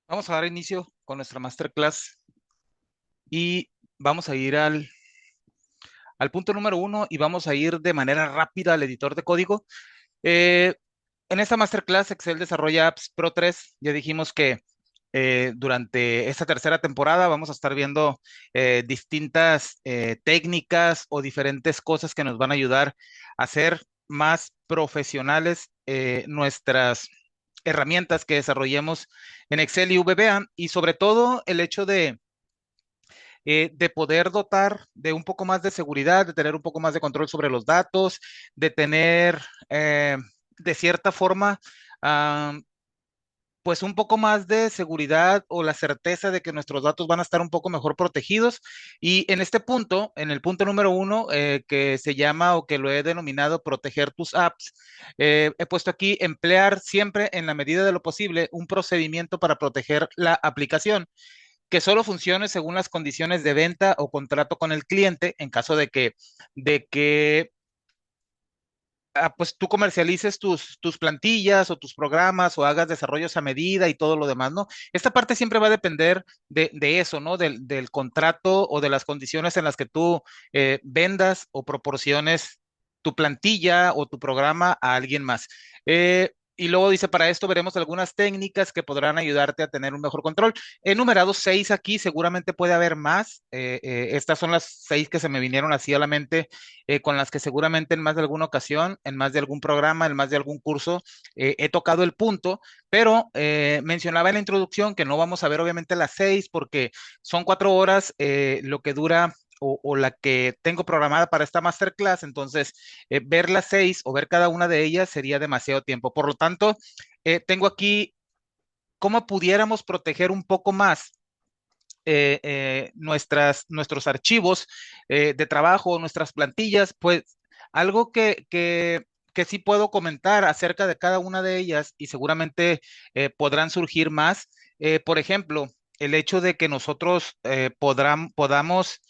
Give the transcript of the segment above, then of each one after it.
Vamos a dar inicio con nuestra masterclass y vamos a ir al punto número uno y vamos a ir de manera rápida al editor de código. Eh, en esta masterclass Excel desarrolla apps Pro 3. Ya dijimos que durante esta tercera temporada vamos a estar viendo distintas técnicas o diferentes cosas que nos van a ayudar a hacer más profesionales nuestras herramientas que desarrollemos en Excel y VBA, y sobre todo el hecho de poder dotar de un poco más de seguridad, de tener un poco más de control sobre los datos, de tener de cierta forma, ah, pues un poco más de seguridad o la certeza de que nuestros datos van a estar un poco mejor protegidos. Y en este punto, en el punto número uno, que se llama o que lo he denominado proteger tus apps, he puesto aquí emplear siempre en la medida de lo posible un procedimiento para proteger la aplicación que solo funcione según las condiciones de venta o contrato con el cliente en caso de que pues tú comercialices tus plantillas o tus programas o hagas desarrollos a medida y todo lo demás, ¿no? Esta parte siempre va a depender de eso, ¿no? Del contrato o de las condiciones en las que tú vendas o proporciones tu plantilla o tu programa a alguien más. Y luego dice, para esto veremos algunas técnicas que podrán ayudarte a tener un mejor control. He numerado 6 aquí, seguramente puede haber más. Estas son las 6 que se me vinieron así a la mente, con las que seguramente en más de alguna ocasión, en más de algún programa, en más de algún curso, he tocado el punto, pero mencionaba en la introducción que no vamos a ver obviamente las 6 porque son 4 horas lo que dura o la que tengo programada para esta masterclass. Entonces ver las 6 o ver cada una de ellas sería demasiado tiempo. Por lo tanto, tengo aquí cómo pudiéramos proteger un poco más nuestros archivos de trabajo, nuestras plantillas. Pues algo que sí puedo comentar acerca de cada una de ellas, y seguramente podrán surgir más. Por ejemplo, el hecho de que nosotros podamos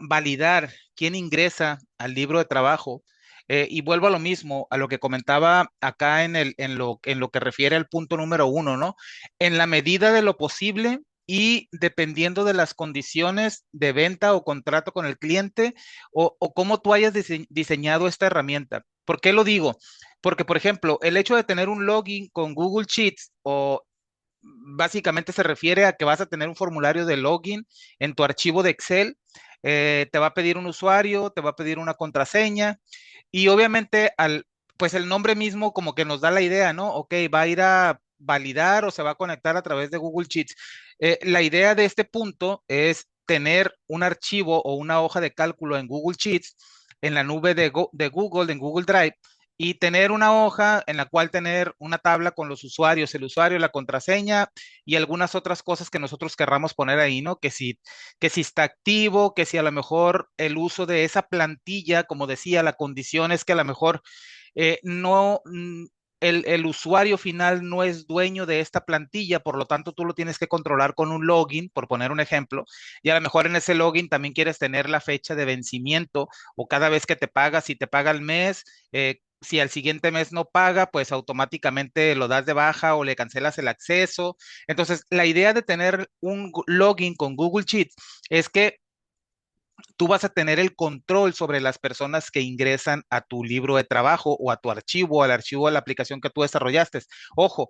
validar quién ingresa al libro de trabajo. Y vuelvo a lo mismo, a lo que comentaba acá en lo que refiere al punto número uno, ¿no? En la medida de lo posible, y dependiendo de las condiciones de venta o contrato con el cliente, o cómo tú hayas diseñado esta herramienta. ¿Por qué lo digo? Porque, por ejemplo, el hecho de tener un login con Google Sheets o básicamente se refiere a que vas a tener un formulario de login en tu archivo de Excel. Te va a pedir un usuario, te va a pedir una contraseña, y obviamente pues el nombre mismo como que nos da la idea, ¿no? Ok, va a ir a validar o se va a conectar a través de Google Sheets. La idea de este punto es tener un archivo o una hoja de cálculo en Google Sheets, en la nube de Google, en Google Drive, y tener una hoja en la cual tener una tabla con los usuarios, el usuario, la contraseña y algunas otras cosas que nosotros querramos poner ahí, ¿no? Que si está activo, que si a lo mejor el uso de esa plantilla, como decía, la condición es que a lo mejor no, el usuario final no es dueño de esta plantilla, por lo tanto tú lo tienes que controlar con un login, por poner un ejemplo, y a lo mejor en ese login también quieres tener la fecha de vencimiento o cada vez que te paga, si te paga el mes, si al siguiente mes no paga, pues automáticamente lo das de baja o le cancelas el acceso. Entonces, la idea de tener un login con Google Sheets es que tú vas a tener el control sobre las personas que ingresan a tu libro de trabajo o a tu archivo, al archivo de la aplicación que tú desarrollaste. Ojo,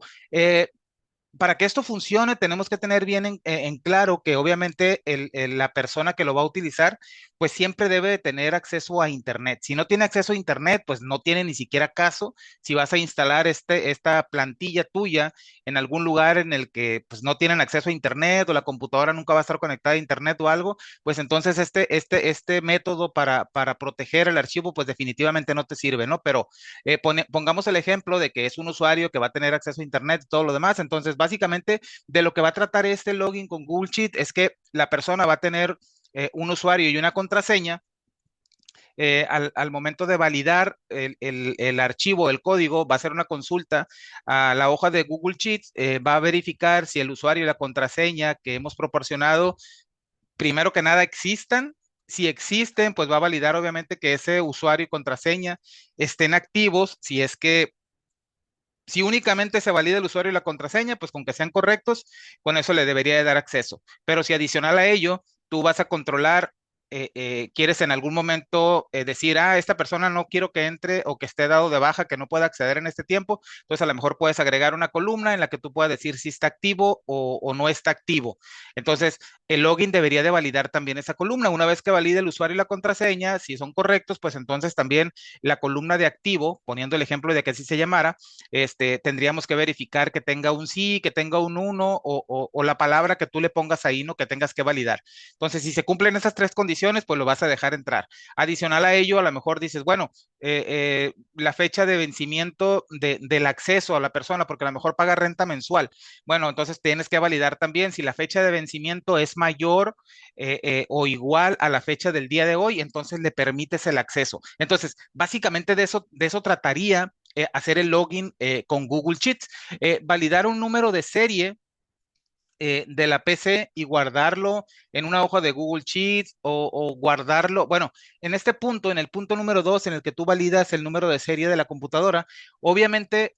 para que esto funcione, tenemos que tener bien en claro que obviamente la persona que lo va a utilizar, pues siempre debe de tener acceso a Internet. Si no tiene acceso a Internet, pues no tiene ni siquiera caso si vas a instalar esta plantilla tuya en algún lugar en el que pues no tienen acceso a Internet o la computadora nunca va a estar conectada a Internet o algo, pues entonces este método para proteger el archivo, pues definitivamente no te sirve, ¿no? Pero pongamos el ejemplo de que es un usuario que va a tener acceso a Internet y todo lo demás. Entonces, básicamente, de lo que va a tratar este login con Google Sheet es que la persona va a tener un usuario y una contraseña. Al momento de validar el archivo, el código, va a hacer una consulta a la hoja de Google Sheets, va a verificar si el usuario y la contraseña que hemos proporcionado, primero que nada, existan. Si existen, pues va a validar obviamente que ese usuario y contraseña estén activos, si es que Si únicamente se valida el usuario y la contraseña, pues con que sean correctos, con eso le debería de dar acceso. Pero si adicional a ello, tú vas a controlar, quieres en algún momento decir, esta persona no quiero que entre o que esté dado de baja, que no pueda acceder en este tiempo, entonces a lo mejor puedes agregar una columna en la que tú puedas decir si está activo o no está activo. Entonces, el login debería de validar también esa columna. Una vez que valide el usuario y la contraseña, si son correctos, pues entonces también la columna de activo, poniendo el ejemplo de que así se llamara, tendríamos que verificar que tenga un sí, que tenga un uno o la palabra que tú le pongas ahí, ¿no? Que tengas que validar. Entonces, si se cumplen esas tres condiciones, pues lo vas a dejar entrar. Adicional a ello, a lo mejor dices, bueno, la fecha de vencimiento del acceso a la persona, porque a lo mejor paga renta mensual. Bueno, entonces tienes que validar también si la fecha de vencimiento es mayor o igual a la fecha del día de hoy, entonces le permites el acceso. Entonces, básicamente de eso trataría hacer el login con Google Sheets, validar un número de serie de la PC y guardarlo en una hoja de Google Sheets o guardarlo, bueno, en este punto, en el punto número 2, en el que tú validas el número de serie de la computadora, obviamente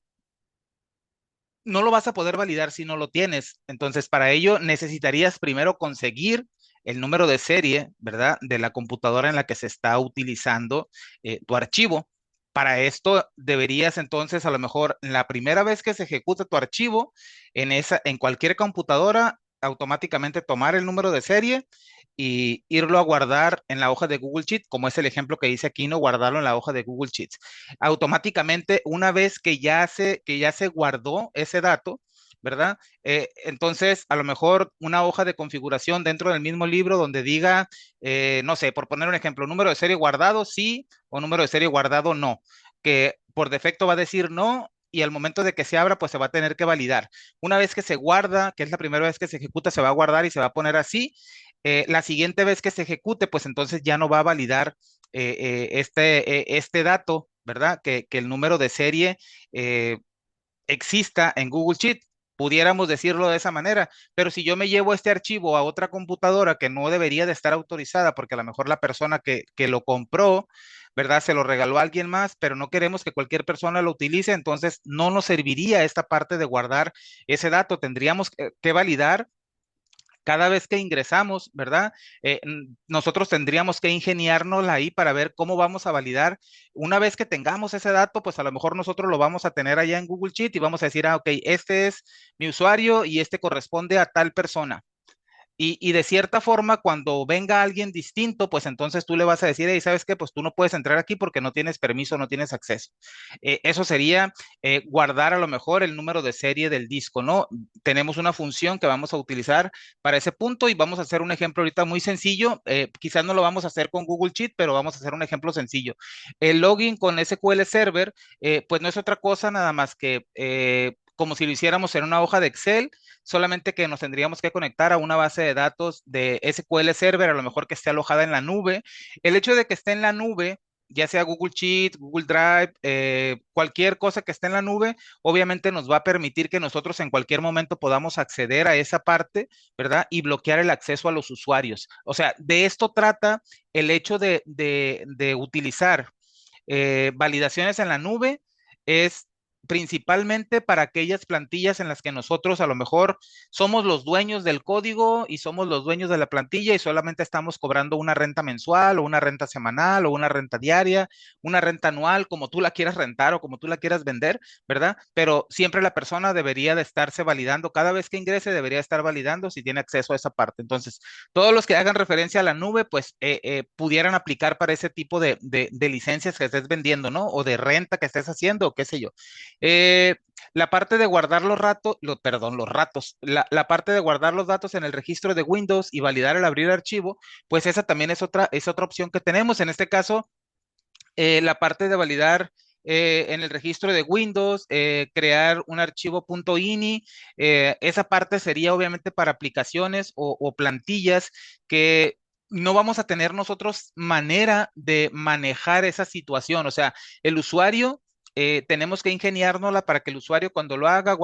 no lo vas a poder validar si no lo tienes. Entonces, para ello necesitarías primero conseguir el número de serie, ¿verdad? De la computadora en la que se está utilizando tu archivo. Para esto deberías entonces, a lo mejor, la primera vez que se ejecuta tu archivo en cualquier computadora, automáticamente tomar el número de serie y irlo a guardar en la hoja de Google Sheets, como es el ejemplo que dice aquí, no guardarlo en la hoja de Google Sheets. Automáticamente, una vez que ya se guardó ese dato, ¿verdad? Entonces, a lo mejor una hoja de configuración dentro del mismo libro donde diga, no sé, por poner un ejemplo, número de serie guardado sí o número de serie guardado no, que por defecto va a decir no y al momento de que se abra, pues se va a tener que validar. Una vez que se guarda, que es la primera vez que se ejecuta, se va a guardar y se va a poner así. La siguiente vez que se ejecute, pues entonces ya no va a validar este dato, ¿verdad? Que el número de serie eh, exista en Google Sheet. Pudiéramos decirlo de esa manera, pero si yo me llevo este archivo a otra computadora que no debería de estar autorizada, porque a lo mejor la persona que lo compró, ¿verdad? Se lo regaló a alguien más, pero no queremos que cualquier persona lo utilice, entonces no nos serviría esta parte de guardar ese dato. Tendríamos que validar cada vez que ingresamos, ¿verdad? Nosotros tendríamos que ingeniárnosla ahí para ver cómo vamos a validar. Una vez que tengamos ese dato, pues a lo mejor nosotros lo vamos a tener allá en Google Sheet y vamos a decir, ok, este es mi usuario y este corresponde a tal persona. Y de cierta forma, cuando venga alguien distinto, pues entonces tú le vas a decir, hey, ¿sabes qué? Pues tú no puedes entrar aquí porque no tienes permiso, no tienes acceso. Eso sería guardar a lo mejor el número de serie del disco, ¿no? Tenemos una función que vamos a utilizar para ese punto y vamos a hacer un ejemplo ahorita muy sencillo. Quizás no lo vamos a hacer con Google Sheet, pero vamos a hacer un ejemplo sencillo. El login con SQL Server, pues no es otra cosa nada más que como si lo hiciéramos en una hoja de Excel, solamente que nos tendríamos que conectar a una base de datos de SQL Server, a lo mejor que esté alojada en la nube. El hecho de que esté en la nube, ya sea Google Sheet, Google Drive, cualquier cosa que esté en la nube, obviamente nos va a permitir que nosotros en cualquier momento podamos acceder a esa parte, ¿verdad? Y bloquear el acceso a los usuarios. O sea, de esto trata el hecho de utilizar validaciones en la nube, es principalmente para aquellas plantillas en las que nosotros a lo mejor somos los dueños del código y somos los dueños de la plantilla y solamente estamos cobrando una renta mensual o una renta semanal o una renta diaria, una renta anual, como tú la quieras rentar o como tú la quieras vender, ¿verdad? Pero siempre la persona debería de estarse validando, cada vez que ingrese debería estar validando si tiene acceso a esa parte. Entonces, todos los que hagan referencia a la nube, pues pudieran aplicar para ese tipo de licencias que estés vendiendo, ¿no? O de renta que estés haciendo, o qué sé yo. Eh, la parte de guardar los ratos, perdón, los ratos, la parte de guardar los datos en el registro de Windows y validar el abrir archivo, pues esa también es otra opción que tenemos. En este caso, la parte de validar en el registro de Windows, crear un archivo .ini, esa parte sería obviamente para aplicaciones o plantillas que no vamos a tener nosotros manera de manejar esa situación. O sea, el usuario tenemos que ingeniárnosla para que el usuario cuando lo haga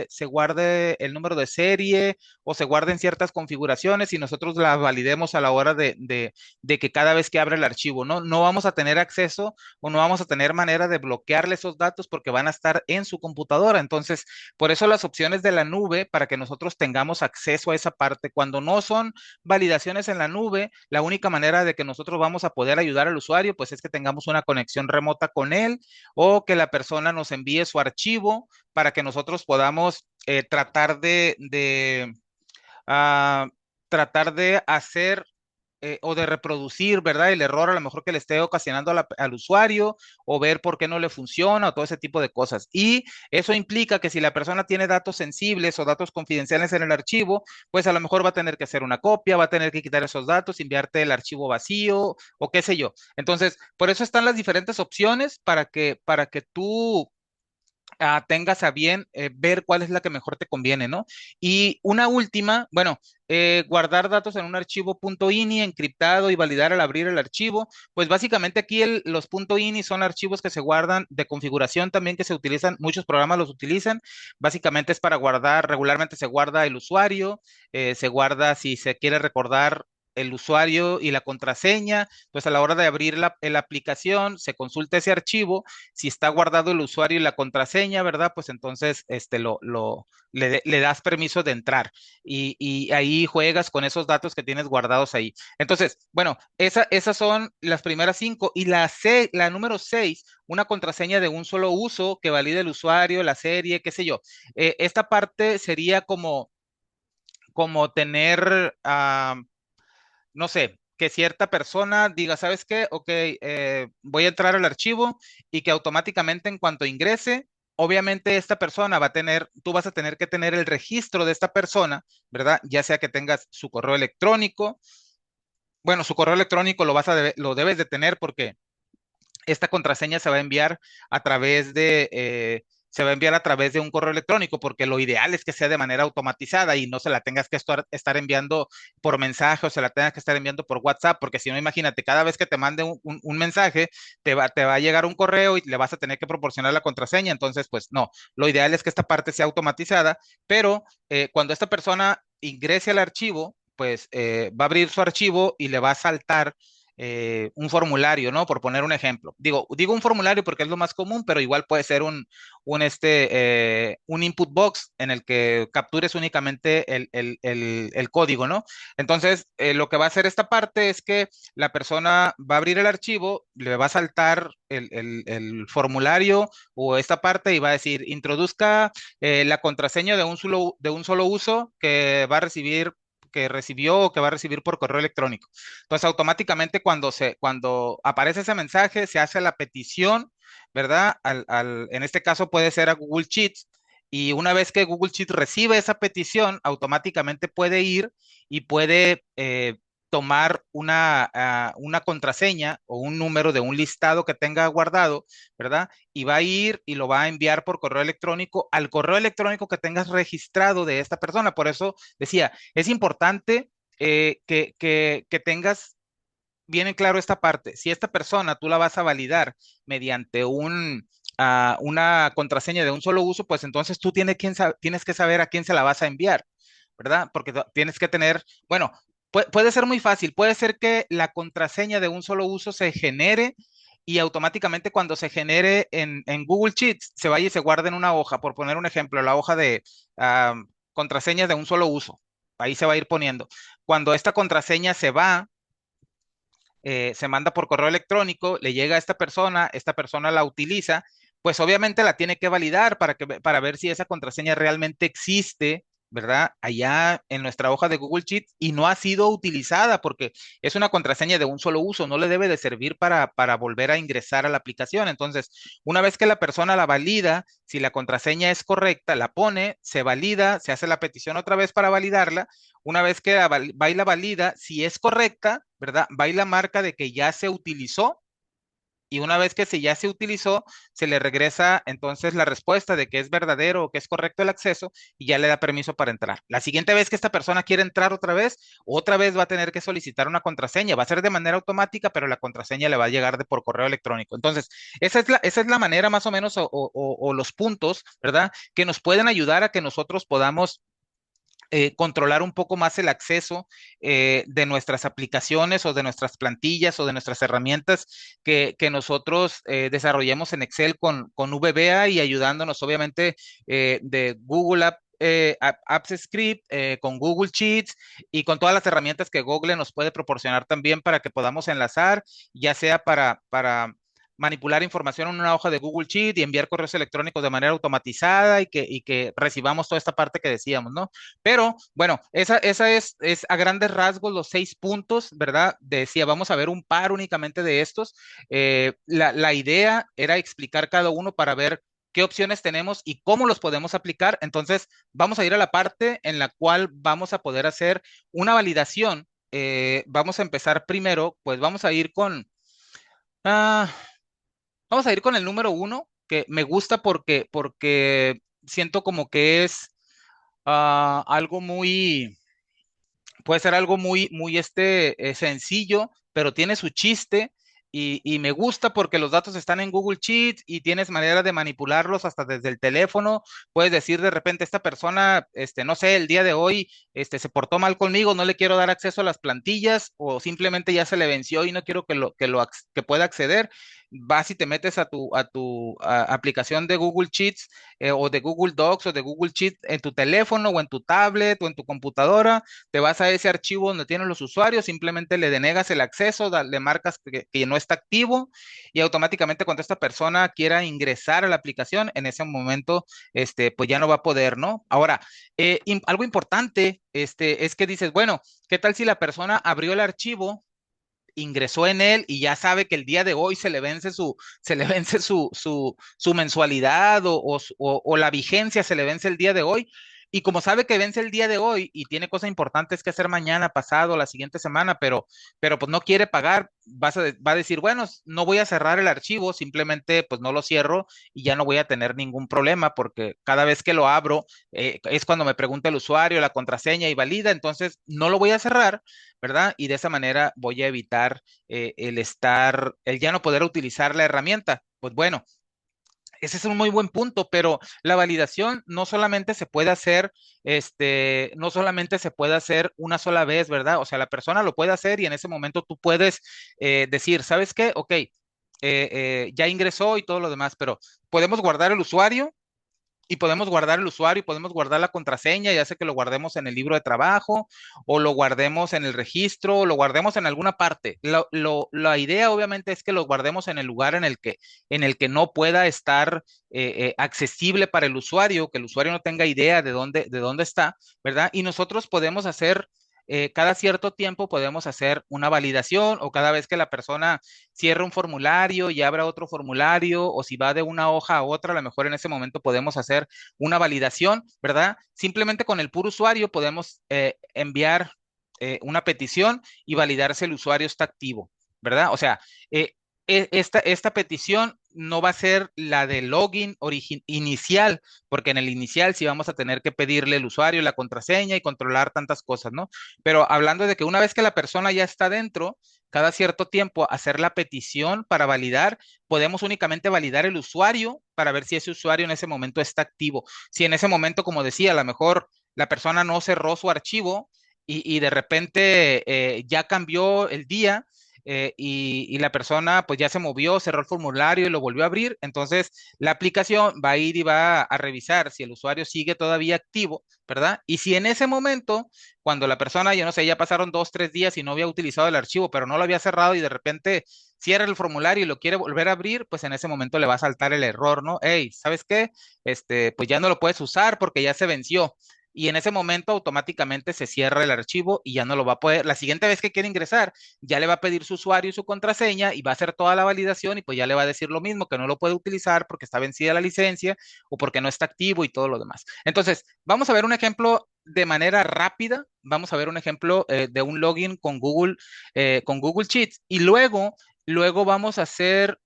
se guarde el número de serie o se guarden ciertas configuraciones y nosotros las validemos a la hora de que cada vez que abre el archivo, ¿no? No vamos a tener acceso o no vamos a tener manera de bloquearle esos datos porque van a estar en su computadora. Entonces, por eso las opciones de la nube, para que nosotros tengamos acceso a esa parte. Cuando no son validaciones en la nube, la única manera de que nosotros vamos a poder ayudar al usuario, pues es que tengamos una conexión remota con él o que la persona nos envíe su archivo para que nosotros podamos tratar ah, tratar de hacer o de reproducir, ¿verdad? El error a lo mejor que le esté ocasionando al usuario o ver por qué no le funciona o todo ese tipo de cosas. Y eso implica que si la persona tiene datos sensibles o datos confidenciales en el archivo, pues a lo mejor va a tener que hacer una copia, va a tener que quitar esos datos, enviarte el archivo vacío o qué sé yo. Entonces, por eso están las diferentes opciones para que tú tengas a bien ver cuál es la que mejor te conviene, ¿no? Y una última, bueno, guardar datos en un archivo .ini encriptado y validar al abrir el archivo, pues básicamente aquí los .ini son archivos que se guardan de configuración también que se utilizan, muchos programas los utilizan, básicamente es para guardar, regularmente se guarda el usuario, se guarda si se quiere recordar el usuario y la contraseña, pues a la hora de abrir la aplicación se consulta ese archivo, si está guardado el usuario y la contraseña, ¿verdad? Pues entonces le das permiso de entrar y ahí juegas con esos datos que tienes guardados ahí. Entonces, bueno, esas son las primeras cinco y la número seis, una contraseña de un solo uso que valide el usuario, la serie, qué sé yo. Esta parte sería como tener, no sé, que cierta persona diga, ¿sabes qué? Ok, voy a entrar al archivo y que automáticamente en cuanto ingrese, obviamente esta persona va a tener, tú vas a tener que tener el registro de esta persona, ¿verdad? Ya sea que tengas su correo electrónico. Bueno, su correo electrónico lo debes de tener porque esta contraseña se va a enviar a través se va a enviar a través de un correo electrónico, porque lo ideal es que sea de manera automatizada y no se la tengas que estar enviando por mensaje o se la tengas que estar enviando por WhatsApp, porque si no, imagínate, cada vez que te mande un mensaje, te va a llegar un correo y le vas a tener que proporcionar la contraseña. Entonces, pues no, lo ideal es que esta parte sea automatizada, pero cuando esta persona ingrese al archivo, pues va a abrir su archivo y le va a saltar un formulario, ¿no? Por poner un ejemplo. Digo un formulario porque es lo más común, pero igual puede ser un input box en el que captures únicamente el código, ¿no? Entonces, lo que va a hacer esta parte es que la persona va a abrir el archivo, le va a saltar el formulario o esta parte y va a decir, introduzca la contraseña de un solo uso que va a recibir que recibió o que va a recibir por correo electrónico. Entonces, automáticamente cuando aparece ese mensaje, se hace la petición, ¿verdad? En este caso puede ser a Google Sheets. Y una vez que Google Sheets recibe esa petición, automáticamente puede ir y puede tomar una contraseña o un número de un listado que tenga guardado, ¿verdad? Y va a ir y lo va a enviar por correo electrónico al correo electrónico que tengas registrado de esta persona. Por eso decía, es importante que tengas bien en claro esta parte. Si esta persona tú la vas a validar mediante una contraseña de un solo uso, pues entonces tú tienes que saber a quién se la vas a enviar, ¿verdad? Porque tienes que tener, bueno, puede ser muy fácil, puede ser que la contraseña de un solo uso se genere y automáticamente cuando se genere en Google Sheets se vaya y se guarde en una hoja, por poner un ejemplo, la hoja de contraseñas de un solo uso. Ahí se va a ir poniendo. Cuando esta contraseña se manda por correo electrónico, le llega a esta persona la utiliza, pues obviamente la tiene que validar para ver si esa contraseña realmente existe, ¿verdad? Allá en nuestra hoja de Google Sheets y no ha sido utilizada porque es una contraseña de un solo uso, no le debe de servir para volver a ingresar a la aplicación. Entonces, una vez que la persona la valida, si la contraseña es correcta, la pone, se valida, se hace la petición otra vez para validarla. Una vez que va y la valida, si es correcta, ¿verdad? Va y la marca de que ya se utilizó y una vez que ya se utilizó, se le regresa entonces la respuesta de que es verdadero o que es correcto el acceso y ya le da permiso para entrar. La siguiente vez que esta persona quiere entrar otra vez va a tener que solicitar una contraseña. Va a ser de manera automática, pero la contraseña le va a llegar por correo electrónico. Entonces, esa es la manera más o menos o los puntos, ¿verdad? Que nos pueden ayudar a que nosotros podamos controlar un poco más el acceso de nuestras aplicaciones o de nuestras plantillas o de nuestras herramientas que nosotros desarrollemos en Excel con VBA y ayudándonos obviamente de Google Apps Script, con Google Sheets y con todas las herramientas que Google nos puede proporcionar también para que podamos enlazar, ya sea para manipular información en una hoja de Google Sheet y enviar correos electrónicos de manera automatizada y que recibamos toda esta parte que decíamos, ¿no? Pero bueno, esa es a grandes rasgos los 6 puntos, ¿verdad? Decía, vamos a ver un par únicamente de estos. La idea era explicar cada uno para ver qué opciones tenemos y cómo los podemos aplicar. Entonces, vamos a ir a la parte en la cual vamos a poder hacer una validación. Vamos a empezar primero, pues ah, vamos a ir con el número 1, que me gusta porque siento como que es algo muy, puede ser algo muy sencillo, pero tiene su chiste y me gusta porque los datos están en Google Sheets y tienes manera de manipularlos hasta desde el teléfono. Puedes decir de repente, esta persona, no sé, el día de hoy, se portó mal conmigo, no le quiero dar acceso a las plantillas o simplemente ya se le venció y no quiero que pueda acceder. Vas y te metes a tu aplicación de Google Sheets o de Google Docs o de Google Sheets en tu teléfono o en tu tablet o en tu computadora, te vas a ese archivo donde tienen los usuarios, simplemente le denegas el acceso, le marcas que no está activo y automáticamente cuando esta persona quiera ingresar a la aplicación, en ese momento, pues ya no va a poder, ¿no? Ahora, algo importante, es que dices, bueno, ¿qué tal si la persona abrió el archivo, ingresó en él y ya sabe que el día de hoy se le vence su mensualidad o la vigencia se le vence el día de hoy? Y como sabe que vence el día de hoy y tiene cosas importantes que hacer mañana, pasado, la siguiente semana, pero pues no quiere pagar, va a decir, bueno, no voy a cerrar el archivo, simplemente pues no lo cierro y ya no voy a tener ningún problema porque cada vez que lo abro es cuando me pregunta el usuario la contraseña y valida, entonces no lo voy a cerrar, ¿verdad? Y de esa manera voy a evitar el ya no poder utilizar la herramienta. Pues bueno, ese es un muy buen punto, pero la validación no solamente se puede hacer, no solamente se puede hacer una sola vez, ¿verdad? O sea, la persona lo puede hacer y en ese momento tú puedes decir, ¿sabes qué? Ok, ya ingresó y todo lo demás, pero podemos guardar el usuario y podemos guardar el usuario y podemos guardar la contraseña, ya sea que lo guardemos en el libro de trabajo o lo guardemos en el registro o lo guardemos en alguna parte. La idea obviamente es que lo guardemos en el lugar en el que no pueda estar accesible para el usuario, que el usuario no tenga idea de dónde está, ¿verdad? Y nosotros podemos hacer cada cierto tiempo podemos hacer una validación o cada vez que la persona cierra un formulario y abra otro formulario o si va de una hoja a otra, a lo mejor en ese momento podemos hacer una validación, ¿verdad? Simplemente con el puro usuario podemos enviar una petición y validar si el usuario está activo, ¿verdad? O sea, eh, esta petición no va a ser la de login inicial, porque en el inicial sí vamos a tener que pedirle al usuario la contraseña y controlar tantas cosas, ¿no? Pero hablando de que una vez que la persona ya está dentro, cada cierto tiempo hacer la petición para validar, podemos únicamente validar el usuario para ver si ese usuario en ese momento está activo. Si en ese momento, como decía, a lo mejor la persona no cerró su archivo y de repente ya cambió el día. Y la persona pues ya se movió, cerró el formulario y lo volvió a abrir, entonces la aplicación va a ir y va a revisar si el usuario sigue todavía activo, ¿verdad? Y si en ese momento cuando la persona, yo no sé, ya pasaron 2, 3 días y no había utilizado el archivo, pero no lo había cerrado y de repente cierra el formulario y lo quiere volver a abrir, pues en ese momento le va a saltar el error, ¿no? Hey, ¿sabes qué? Pues ya no lo puedes usar porque ya se venció. Y en ese momento automáticamente se cierra el archivo y ya no lo va a poder. La siguiente vez que quiere ingresar, ya le va a pedir su usuario y su contraseña y va a hacer toda la validación y pues ya le va a decir lo mismo, que no lo puede utilizar porque está vencida la licencia o porque no está activo y todo lo demás. Entonces, vamos a ver un ejemplo de manera rápida. Vamos a ver un ejemplo de un login con Google Sheets y luego Luego vamos a hacer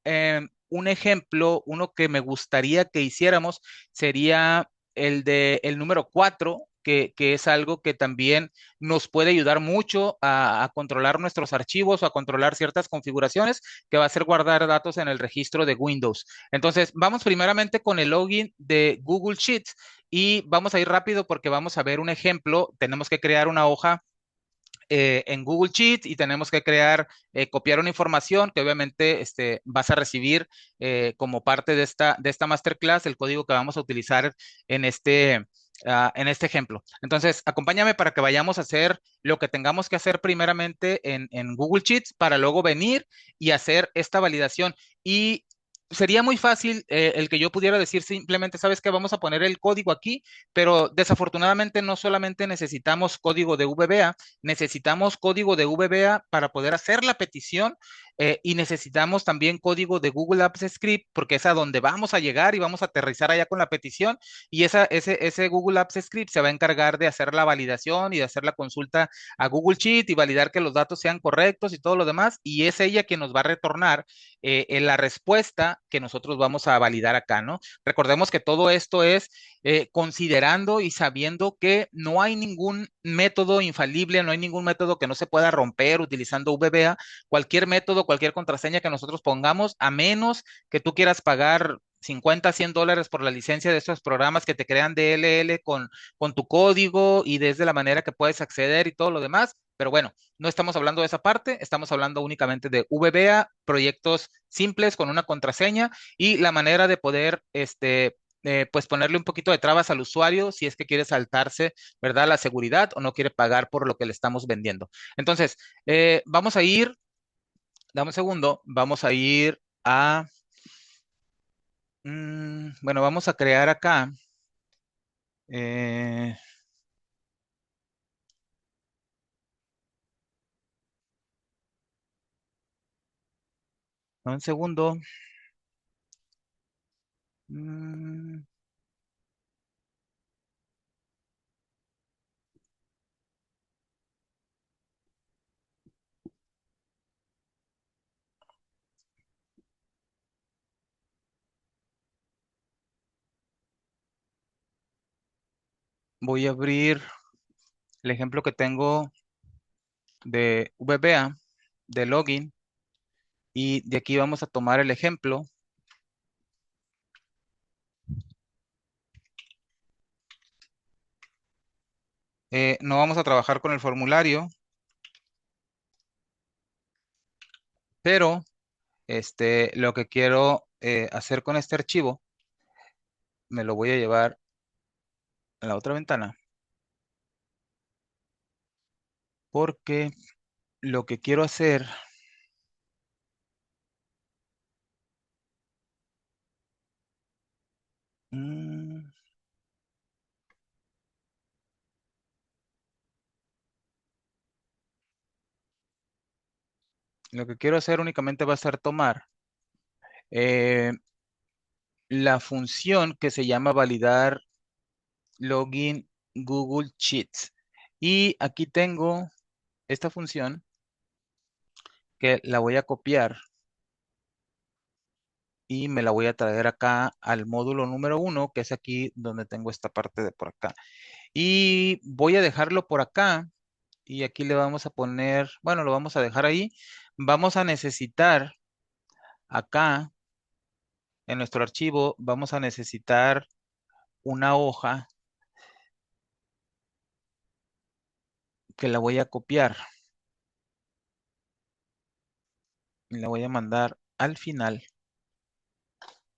un ejemplo, uno que me gustaría que hiciéramos sería el de el número 4, que es algo que también nos puede ayudar mucho a controlar nuestros archivos o a controlar ciertas configuraciones, que va a ser guardar datos en el registro de Windows. Entonces, vamos primeramente con el login de Google Sheets y vamos a ir rápido porque vamos a ver un ejemplo. Tenemos que crear una hoja en Google Sheets y tenemos que crear, copiar una información que obviamente vas a recibir como parte de esta masterclass, el código que vamos a utilizar en en este ejemplo. Entonces, acompáñame para que vayamos a hacer lo que tengamos que hacer primeramente en Google Sheets para luego venir y hacer esta validación. Y sería muy fácil el que yo pudiera decir simplemente, sabes que vamos a poner el código aquí, pero desafortunadamente no solamente necesitamos código de VBA, necesitamos código de VBA para poder hacer la petición y necesitamos también código de Google Apps Script porque es a donde vamos a llegar y vamos a aterrizar allá con la petición y ese Google Apps Script se va a encargar de hacer la validación y de hacer la consulta a Google Sheet y validar que los datos sean correctos y todo lo demás y es ella quien nos va a retornar en la respuesta que nosotros vamos a validar acá, ¿no? Recordemos que todo esto es considerando y sabiendo que no hay ningún método infalible, no hay ningún método que no se pueda romper utilizando VBA, cualquier método, cualquier contraseña que nosotros pongamos, a menos que tú quieras pagar 50, $100 por la licencia de estos programas que te crean DLL con tu código y desde la manera que puedes acceder y todo lo demás. Pero bueno, no estamos hablando de esa parte, estamos hablando únicamente de VBA, proyectos simples con una contraseña y la manera de poder pues ponerle un poquito de trabas al usuario si es que quiere saltarse, ¿verdad? La seguridad o no quiere pagar por lo que le estamos vendiendo. Entonces, vamos a ir, dame un segundo, vamos a ir a, bueno, vamos a crear acá, eh, dame un segundo. Mm, Voy a abrir el ejemplo que tengo de VBA, de login, y de aquí vamos a tomar el ejemplo. No vamos a trabajar con el formulario, pero lo que quiero hacer con este archivo, me lo voy a llevar a la otra ventana, porque lo que quiero hacer, mm, lo que quiero hacer únicamente va a ser tomar eh, la función que se llama validar login Google Sheets. Y aquí tengo esta función que la voy a copiar y me la voy a traer acá al módulo número 1, que es aquí donde tengo esta parte de por acá. Y voy a dejarlo por acá y aquí le vamos a poner, bueno, lo vamos a dejar ahí. Vamos a necesitar acá en nuestro archivo, vamos a necesitar una hoja que la voy a copiar y la voy a mandar al final.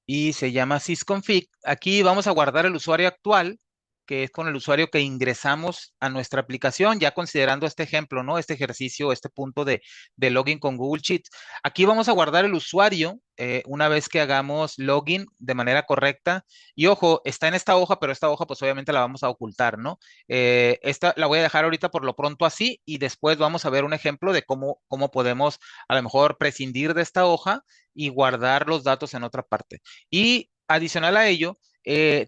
Y se llama sysconfig. Aquí vamos a guardar el usuario actual, que es con el usuario que ingresamos a nuestra aplicación, ya considerando este ejemplo, ¿no? Este ejercicio, este punto de login con Google Sheets. Aquí vamos a guardar el usuario una vez que hagamos login de manera correcta. Y ojo, está en esta hoja, pero esta hoja pues obviamente la vamos a ocultar, ¿no? Esta la voy a dejar ahorita por lo pronto así y después vamos a ver un ejemplo de cómo podemos a lo mejor prescindir de esta hoja y guardar los datos en otra parte. Y adicional a ello,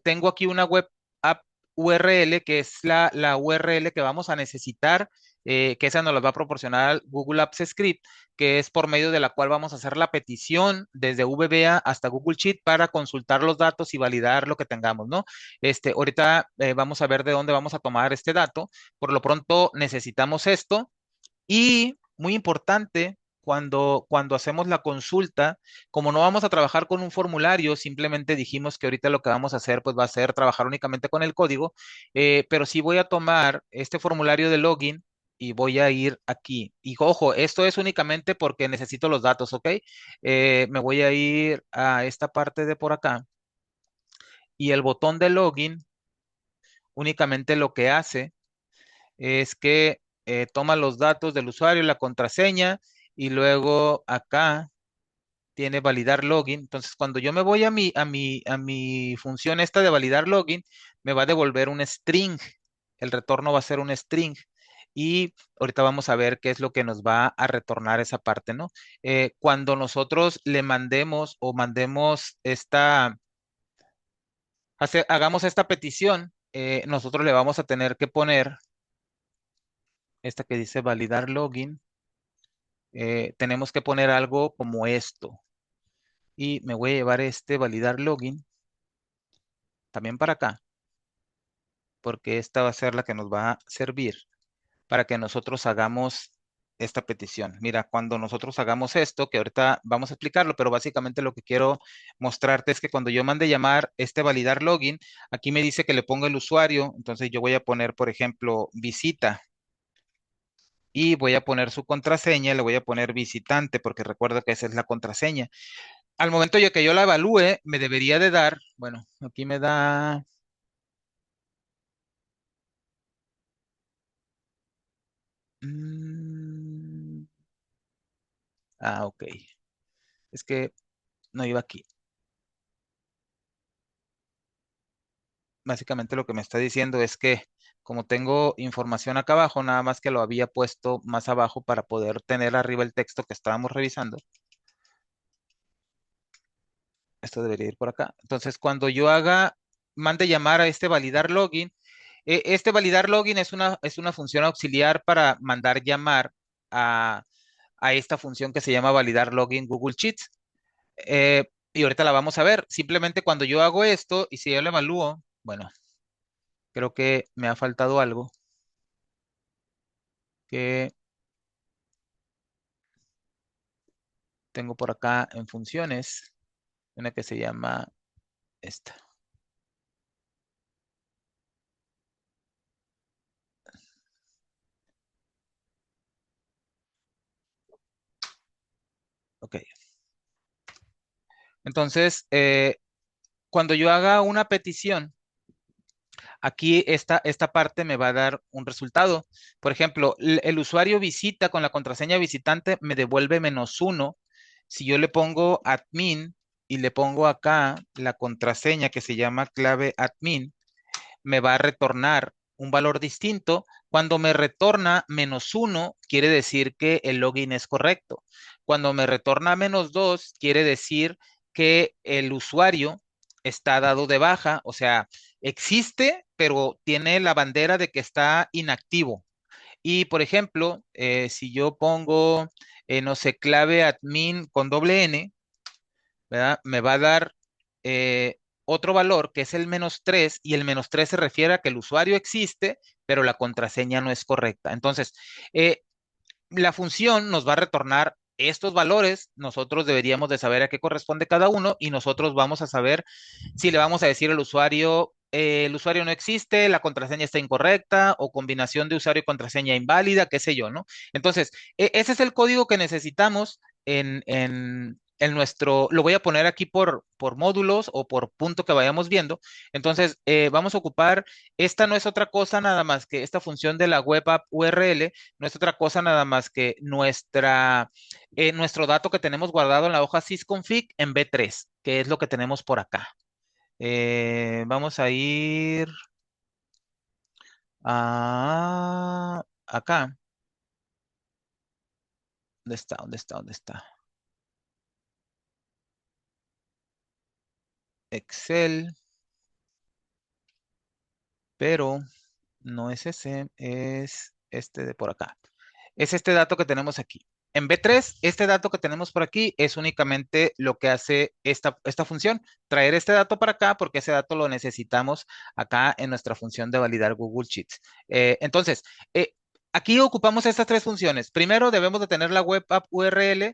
tengo aquí una web app URL que es la URL que vamos a necesitar que esa nos la va a proporcionar Google Apps Script, que es por medio de la cual vamos a hacer la petición desde VBA hasta Google Sheet para consultar los datos y validar lo que tengamos, ¿no? Ahorita vamos a ver de dónde vamos a tomar este dato. Por lo pronto necesitamos esto y muy importante, cuando hacemos la consulta, como no vamos a trabajar con un formulario, simplemente dijimos que ahorita lo que vamos a hacer pues va a ser trabajar únicamente con el código, pero sí voy a tomar este formulario de login y voy a ir aquí. Y ojo, esto es únicamente porque necesito los datos, ¿ok? Me voy a ir a esta parte de por acá y el botón de login únicamente lo que hace es que toma los datos del usuario, la contraseña, y luego acá tiene validar login. Entonces, cuando yo me voy a mi función esta de validar login, me va a devolver un string. El retorno va a ser un string. Y ahorita vamos a ver qué es lo que nos va a retornar esa parte, ¿no? Cuando nosotros le mandemos o mandemos hagamos esta petición, nosotros le vamos a tener que poner esta que dice validar login. Tenemos que poner algo como esto. Y me voy a llevar este validar login también para acá, porque esta va a ser la que nos va a servir para que nosotros hagamos esta petición. Mira, cuando nosotros hagamos esto, que ahorita vamos a explicarlo, pero básicamente lo que quiero mostrarte es que cuando yo mande llamar este validar login, aquí me dice que le ponga el usuario, entonces yo voy a poner, por ejemplo, visita y voy a poner su contraseña, le voy a poner visitante, porque recuerdo que esa es la contraseña. Al momento de que yo la evalúe, me debería de dar, bueno, aquí me da, mm, ok, es que no iba aquí. Básicamente lo que me está diciendo es que como tengo información acá abajo, nada más que lo había puesto más abajo para poder tener arriba el texto que estábamos revisando. Esto debería ir por acá. Entonces, cuando yo mande llamar a este validar login, este validar login es una función auxiliar para mandar llamar a, a esta función que se llama validar login Google Sheets. Y ahorita la vamos a ver. Simplemente cuando yo hago esto y si yo lo evalúo, bueno, creo que me ha faltado algo que tengo por acá en funciones, una que se llama esta. Ok. Entonces, cuando yo haga una petición, aquí esta parte me va a dar un resultado. Por ejemplo, el usuario visita con la contraseña visitante me devuelve -1. Si yo le pongo admin y le pongo acá la contraseña que se llama clave admin, me va a retornar un valor distinto. Cuando me retorna -1, quiere decir que el login es correcto. Cuando me retorna -2, quiere decir que el usuario está dado de baja, o sea, existe, pero tiene la bandera de que está inactivo. Y, por ejemplo, si yo pongo, no sé, clave admin con doble N, ¿verdad? Me va a dar otro valor que es el -3 y el -3 se refiere a que el usuario existe, pero la contraseña no es correcta. Entonces, eh, la función nos va a retornar estos valores, nosotros deberíamos de saber a qué corresponde cada uno y nosotros vamos a saber si le vamos a decir al usuario, el usuario no existe, la contraseña está incorrecta o combinación de usuario y contraseña inválida, qué sé yo, ¿no? Entonces, ese es el código que necesitamos en nuestro, lo voy a poner aquí por módulos o por punto que vayamos viendo. Entonces, vamos a ocupar, esta no es otra cosa nada más que esta función de la web app URL, no es otra cosa nada más que nuestro dato que tenemos guardado en la hoja sysconfig en B3, que es lo que tenemos por acá. Vamos a ir a acá. ¿Dónde está? ¿Dónde está? ¿Dónde está? Excel, pero no es ese, es. este de por acá. Es este dato que tenemos aquí. En B3, este dato que tenemos por aquí es únicamente lo que hace esta función, traer este dato para acá porque ese dato lo necesitamos acá en nuestra función de validar Google Sheets. Entonces, aquí ocupamos estas tres funciones. Primero, debemos de tener la web app URL.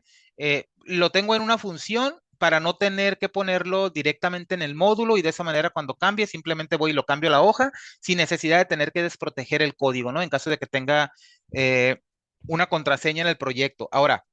Lo tengo en una función para no tener que ponerlo directamente en el módulo y de esa manera cuando cambie simplemente voy y lo cambio a la hoja sin necesidad de tener que desproteger el código, ¿no? En caso de que tenga una contraseña en el proyecto. Ahora,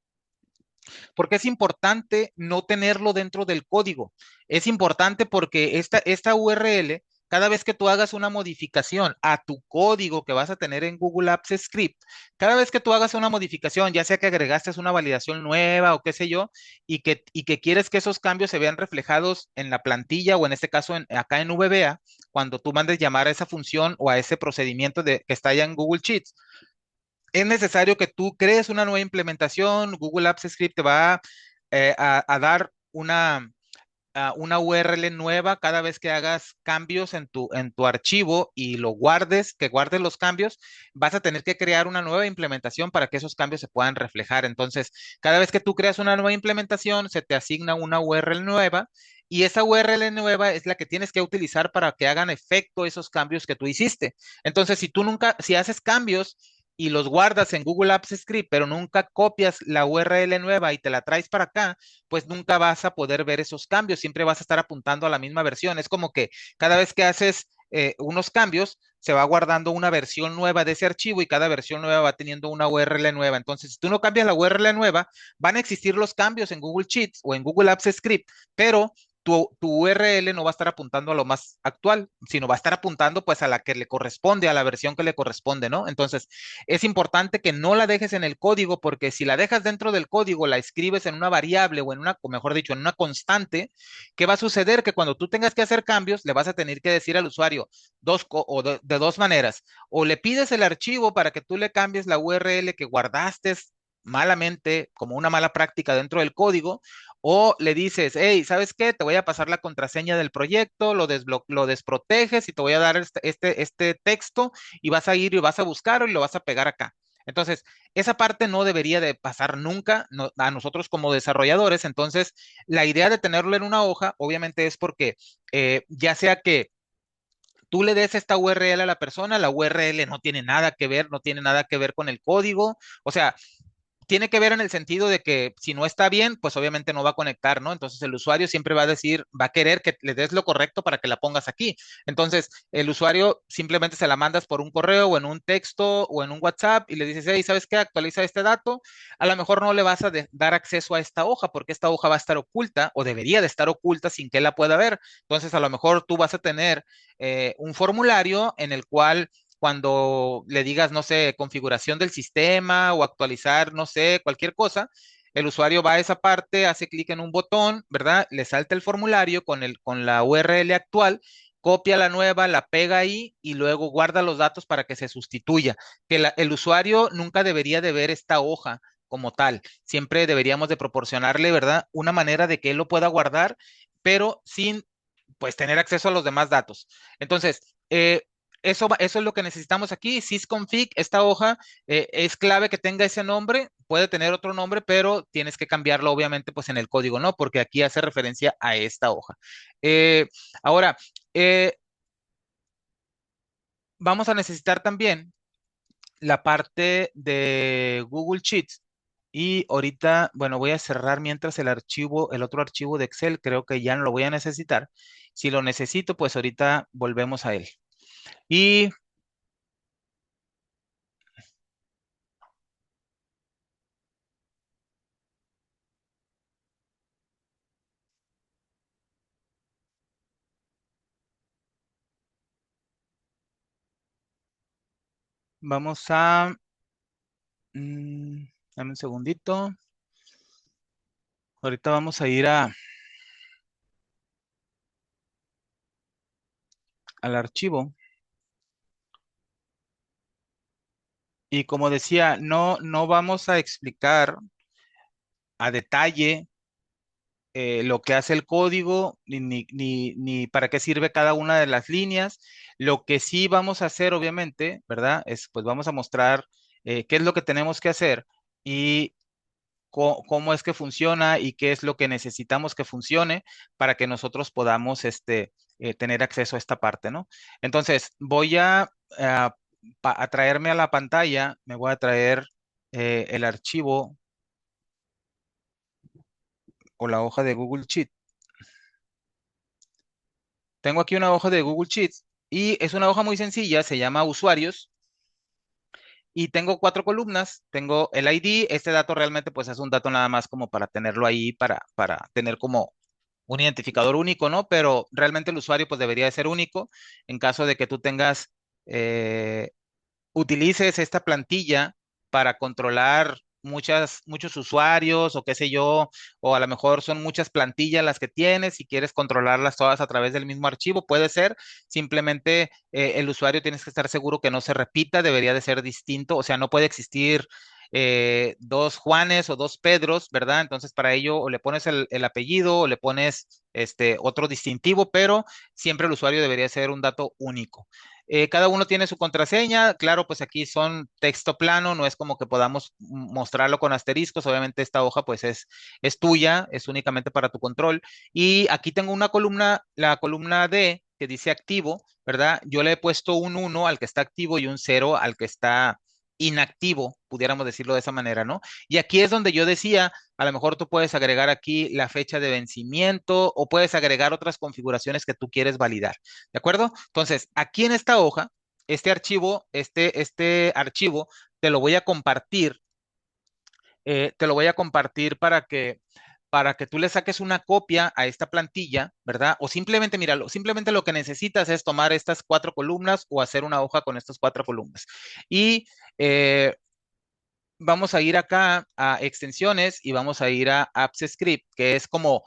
¿por qué es importante no tenerlo dentro del código? Es importante porque esta URL, cada vez que tú hagas una modificación a tu código que vas a tener en Google Apps Script, cada vez que tú hagas una modificación, ya sea que agregaste una validación nueva o qué sé yo, y que quieres que esos cambios se vean reflejados en la plantilla o en este caso acá en VBA, cuando tú mandes llamar a esa función o a ese procedimiento que está allá en Google Sheets, es necesario que tú crees una nueva implementación. Google Apps Script te va a dar una URL nueva cada vez que hagas cambios en tu archivo y lo guardes, que guardes los cambios, vas a tener que crear una nueva implementación para que esos cambios se puedan reflejar. Entonces, cada vez que tú creas una nueva implementación, se te asigna una URL nueva y esa URL nueva es la que tienes que utilizar para que hagan efecto esos cambios que tú hiciste. Entonces, si haces cambios y los guardas en Google Apps Script, pero nunca copias la URL nueva y te la traes para acá, pues nunca vas a poder ver esos cambios, siempre vas a estar apuntando a la misma versión. Es como que cada vez que haces unos cambios, se va guardando una versión nueva de ese archivo y cada versión nueva va teniendo una URL nueva. Entonces, si tú no cambias la URL nueva, van a existir los cambios en Google Sheets o en Google Apps Script, pero tu URL no va a estar apuntando a lo más actual, sino va a estar apuntando pues a la que le corresponde, a la versión que le corresponde, ¿no? Entonces, es importante que no la dejes en el código porque si la dejas dentro del código, la escribes en una variable o mejor dicho, en una constante, ¿qué va a suceder? Que cuando tú tengas que hacer cambios, le vas a tener que decir al usuario de dos maneras. O le pides el archivo para que tú le cambies la URL que guardaste malamente como una mala práctica dentro del código, o le dices, hey, ¿sabes qué? Te voy a pasar la contraseña del proyecto, lo desproteges y te voy a dar este texto y vas a ir y vas a buscarlo y lo vas a pegar acá. Entonces, esa parte no debería de pasar nunca a nosotros como desarrolladores. Entonces, la idea de tenerlo en una hoja, obviamente es porque ya sea que tú le des esta URL a la persona, la URL no tiene nada que ver, no tiene nada que ver con el código. O sea, tiene que ver en el sentido de que si no está bien, pues obviamente no va a conectar, ¿no? Entonces el usuario siempre va a decir, va a querer que le des lo correcto para que la pongas aquí. Entonces el usuario simplemente se la mandas por un correo o en un texto o en un WhatsApp y le dices, hey, ¿sabes qué? Actualiza este dato. A lo mejor no le vas a dar acceso a esta hoja porque esta hoja va a estar oculta o debería de estar oculta sin que él la pueda ver. Entonces a lo mejor tú vas a tener un formulario en el cual cuando le digas, no sé, configuración del sistema o actualizar, no sé, cualquier cosa, el usuario va a esa parte, hace clic en un botón, ¿verdad? Le salta el formulario con la URL actual, copia la nueva, la pega ahí y luego guarda los datos para que se sustituya. Que el usuario nunca debería de ver esta hoja como tal. Siempre deberíamos de proporcionarle, ¿verdad? Una manera de que él lo pueda guardar, pero sin, pues, tener acceso a los demás datos. Entonces, eso es lo que necesitamos aquí. Sysconfig, esta hoja es clave que tenga ese nombre, puede tener otro nombre, pero tienes que cambiarlo obviamente pues en el código, ¿no? Porque aquí hace referencia a esta hoja. Eh, ahora, eh, vamos a necesitar también la parte de Google Sheets. Y ahorita, bueno, voy a cerrar mientras el otro archivo de Excel, creo que ya no lo voy a necesitar. Si lo necesito, pues ahorita volvemos a él. Y vamos a... dame un segundito. Ahorita vamos a ir al archivo. Y como decía, no vamos a explicar a detalle lo que hace el código, ni para qué sirve cada una de las líneas. Lo que sí vamos a hacer, obviamente, ¿verdad? Es, pues vamos a mostrar qué es lo que tenemos que hacer y cómo es que funciona y qué es lo que necesitamos que funcione para que nosotros podamos tener acceso a esta parte, ¿no? Entonces, voy a traerme a la pantalla, me voy a traer el archivo o la hoja de Google Sheet. Tengo aquí una hoja de Google Sheets y es una hoja muy sencilla, se llama usuarios y tengo cuatro columnas. Tengo el ID, este dato realmente pues es un dato nada más como para tenerlo ahí, para tener como un identificador único, ¿no? Pero realmente el usuario pues debería de ser único en caso de que tú tengas eh, utilices esta plantilla para controlar muchos usuarios o qué sé yo, o a lo mejor son muchas plantillas las que tienes y quieres controlarlas todas a través del mismo archivo, puede ser. Simplemente el usuario tienes que estar seguro que no se repita, debería de ser distinto, o sea, no puede existir dos Juanes o dos Pedros, ¿verdad? Entonces para ello o le pones el apellido o le pones otro distintivo, pero siempre el usuario debería ser un dato único. Cada uno tiene su contraseña, claro, pues aquí son texto plano, no es como que podamos mostrarlo con asteriscos, obviamente esta hoja pues es tuya, es únicamente para tu control. Y aquí tengo una columna, la columna D, que dice activo, ¿verdad? Yo le he puesto un 1 al que está activo y un 0 al que está inactivo, pudiéramos decirlo de esa manera, ¿no? Y aquí es donde yo decía, a lo mejor tú puedes agregar aquí la fecha de vencimiento o puedes agregar otras configuraciones que tú quieres validar. ¿De acuerdo? Entonces, aquí en esta hoja, este archivo, te lo voy a compartir, para que tú le saques una copia a esta plantilla, ¿verdad? O simplemente, míralo, simplemente lo que necesitas es tomar estas cuatro columnas o hacer una hoja con estas cuatro columnas. Y vamos a ir acá a extensiones y vamos a ir a Apps Script, que es como,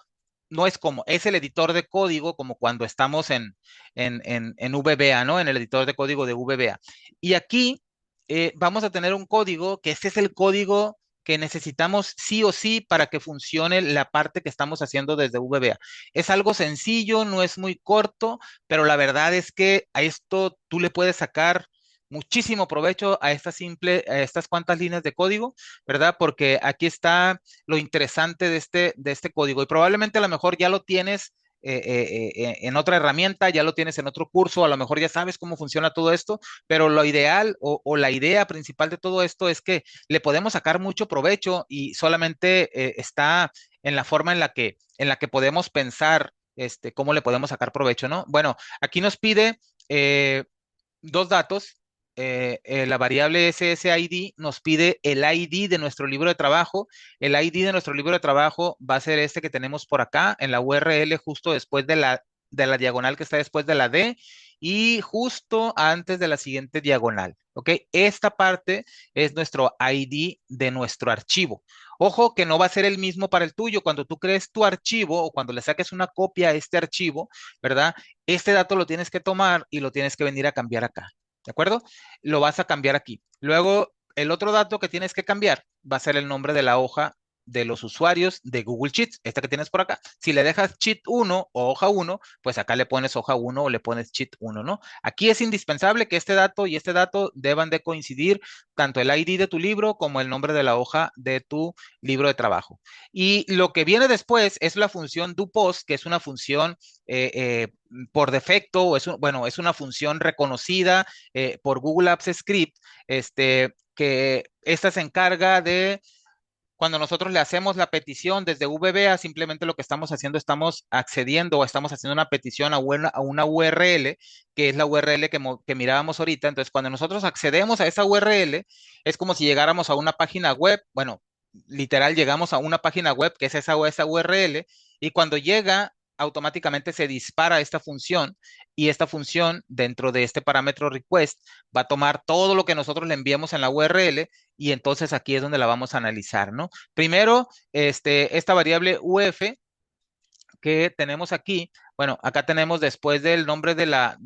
no es como, es el editor de código como cuando estamos en VBA, ¿no? En el editor de código de VBA. Y aquí vamos a tener un código, que este es el código que necesitamos sí o sí para que funcione la parte que estamos haciendo desde VBA. Es algo sencillo, no es muy corto, pero la verdad es que a esto tú le puedes sacar muchísimo provecho a estas cuantas líneas de código, ¿verdad? Porque aquí está lo interesante de este código y probablemente a lo mejor ya lo tienes en otra herramienta, ya lo tienes en otro curso, a lo mejor ya sabes cómo funciona todo esto, pero lo ideal o la idea principal de todo esto es que le podemos sacar mucho provecho y solamente está en la forma en la que podemos pensar cómo le podemos sacar provecho, ¿no? Bueno, aquí nos pide dos datos. La variable SSID nos pide el ID de nuestro libro de trabajo. El ID de nuestro libro de trabajo va a ser este que tenemos por acá en la URL justo después de la diagonal que está después de la D y justo antes de la siguiente diagonal. ¿Ok? Esta parte es nuestro ID de nuestro archivo. Ojo que no va a ser el mismo para el tuyo. Cuando tú crees tu archivo o cuando le saques una copia a este archivo, ¿verdad? Este dato lo tienes que tomar y lo tienes que venir a cambiar acá. ¿De acuerdo? Lo vas a cambiar aquí. Luego, el otro dato que tienes que cambiar va a ser el nombre de la hoja de los usuarios de Google Sheets, esta que tienes por acá. Si le dejas Sheet 1 o hoja 1, pues acá le pones hoja 1 o le pones Sheet 1, ¿no? Aquí es indispensable que este dato y este dato deban de coincidir tanto el ID de tu libro como el nombre de la hoja de tu libro de trabajo. Y lo que viene después es la función doPost, que es una función por defecto, bueno, es una función reconocida por Google Apps Script, que esta se encarga de cuando nosotros le hacemos la petición desde VBA, simplemente lo que estamos haciendo, estamos accediendo o estamos haciendo una petición a una URL, que es la URL que mirábamos ahorita. Entonces, cuando nosotros accedemos a esa URL, es como si llegáramos a una página web, bueno, literal llegamos a una página web que es esa URL, y cuando llega, automáticamente se dispara esta función y esta función dentro de este parámetro request va a tomar todo lo que nosotros le enviamos en la URL y entonces aquí es donde la vamos a analizar, ¿no? Primero, esta variable UF que tenemos aquí, bueno, acá tenemos después del nombre de la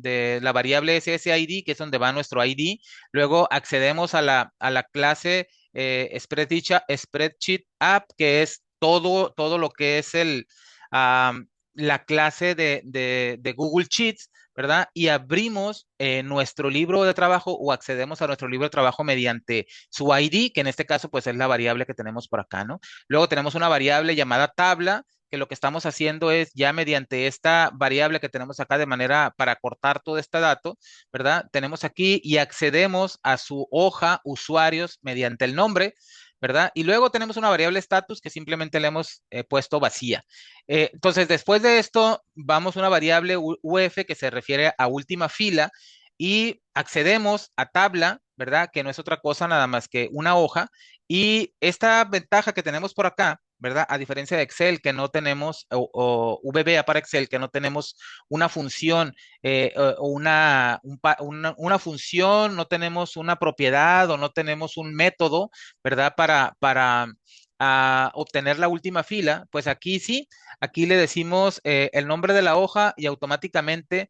variable SSID, que es donde va nuestro ID, luego accedemos a la clase Spreadsheet App, que es todo lo que es la clase de Google Sheets, ¿verdad? Y abrimos nuestro libro de trabajo o accedemos a nuestro libro de trabajo mediante su ID, que en este caso pues es la variable que tenemos por acá, ¿no? Luego tenemos una variable llamada tabla, que lo que estamos haciendo es ya mediante esta variable que tenemos acá de manera para cortar todo este dato, ¿verdad? Tenemos aquí y accedemos a su hoja usuarios mediante el nombre, ¿verdad? Y luego tenemos una variable status que simplemente le hemos puesto vacía. Entonces, después de esto, vamos a una variable UF que se refiere a última fila y accedemos a tabla, ¿verdad? Que no es otra cosa nada más que una hoja. Y esta ventaja que tenemos por acá, ¿verdad? A diferencia de Excel, que no tenemos, o VBA para Excel, que no tenemos una función o una función, no tenemos una propiedad o no tenemos un método, ¿verdad? Para obtener la última fila, pues aquí sí, aquí le decimos el nombre de la hoja y automáticamente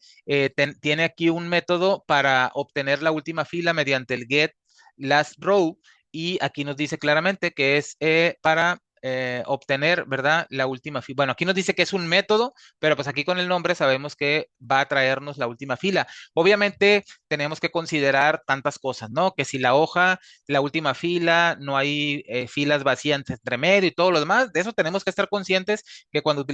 tiene aquí un método para obtener la última fila mediante el get last row y aquí nos dice claramente que es para obtener, ¿verdad? La última fila. Bueno, aquí nos dice que es un método, pero pues aquí con el nombre sabemos que va a traernos la última fila. Obviamente tenemos que considerar tantas cosas, ¿no? Que si la hoja, la última fila, no hay filas vacías entre medio y todo lo demás, de eso tenemos que estar conscientes que cuando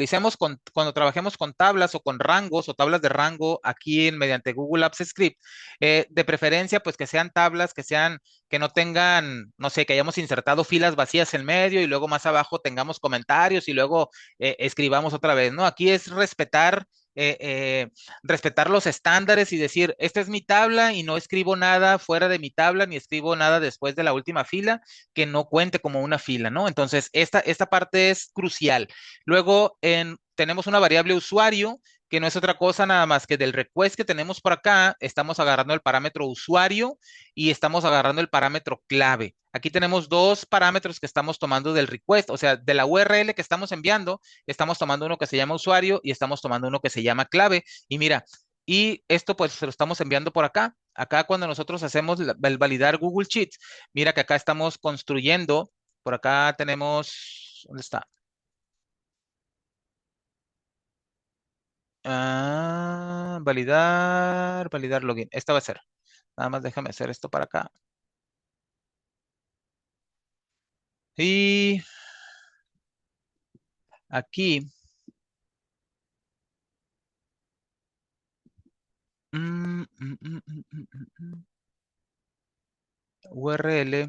cuando trabajemos con tablas o con rangos o tablas de rango aquí mediante Google Apps Script, de preferencia, pues que sean tablas, que no tengan, no sé, que hayamos insertado filas vacías en medio y luego más abajo tengamos comentarios y luego escribamos otra vez, ¿no? Aquí es eh, eh, respetar los estándares y decir, esta es mi tabla y no escribo nada fuera de mi tabla ni escribo nada después de la última fila que no cuente como una fila, ¿no? Entonces, esta parte es crucial. Luego, tenemos una variable usuario que no es otra cosa nada más que del request que tenemos por acá, estamos agarrando el parámetro usuario y estamos agarrando el parámetro clave. Aquí tenemos dos parámetros que estamos tomando del request, o sea, de la URL que estamos enviando, estamos tomando uno que se llama usuario y estamos tomando uno que se llama clave. Y mira, y esto pues se lo estamos enviando por acá. Acá cuando nosotros hacemos el validar Google Sheets, mira que acá estamos construyendo, por acá tenemos, ¿dónde está? Validar login. Esta va a ser. Nada más déjame hacer esto para acá. Y aquí, URL.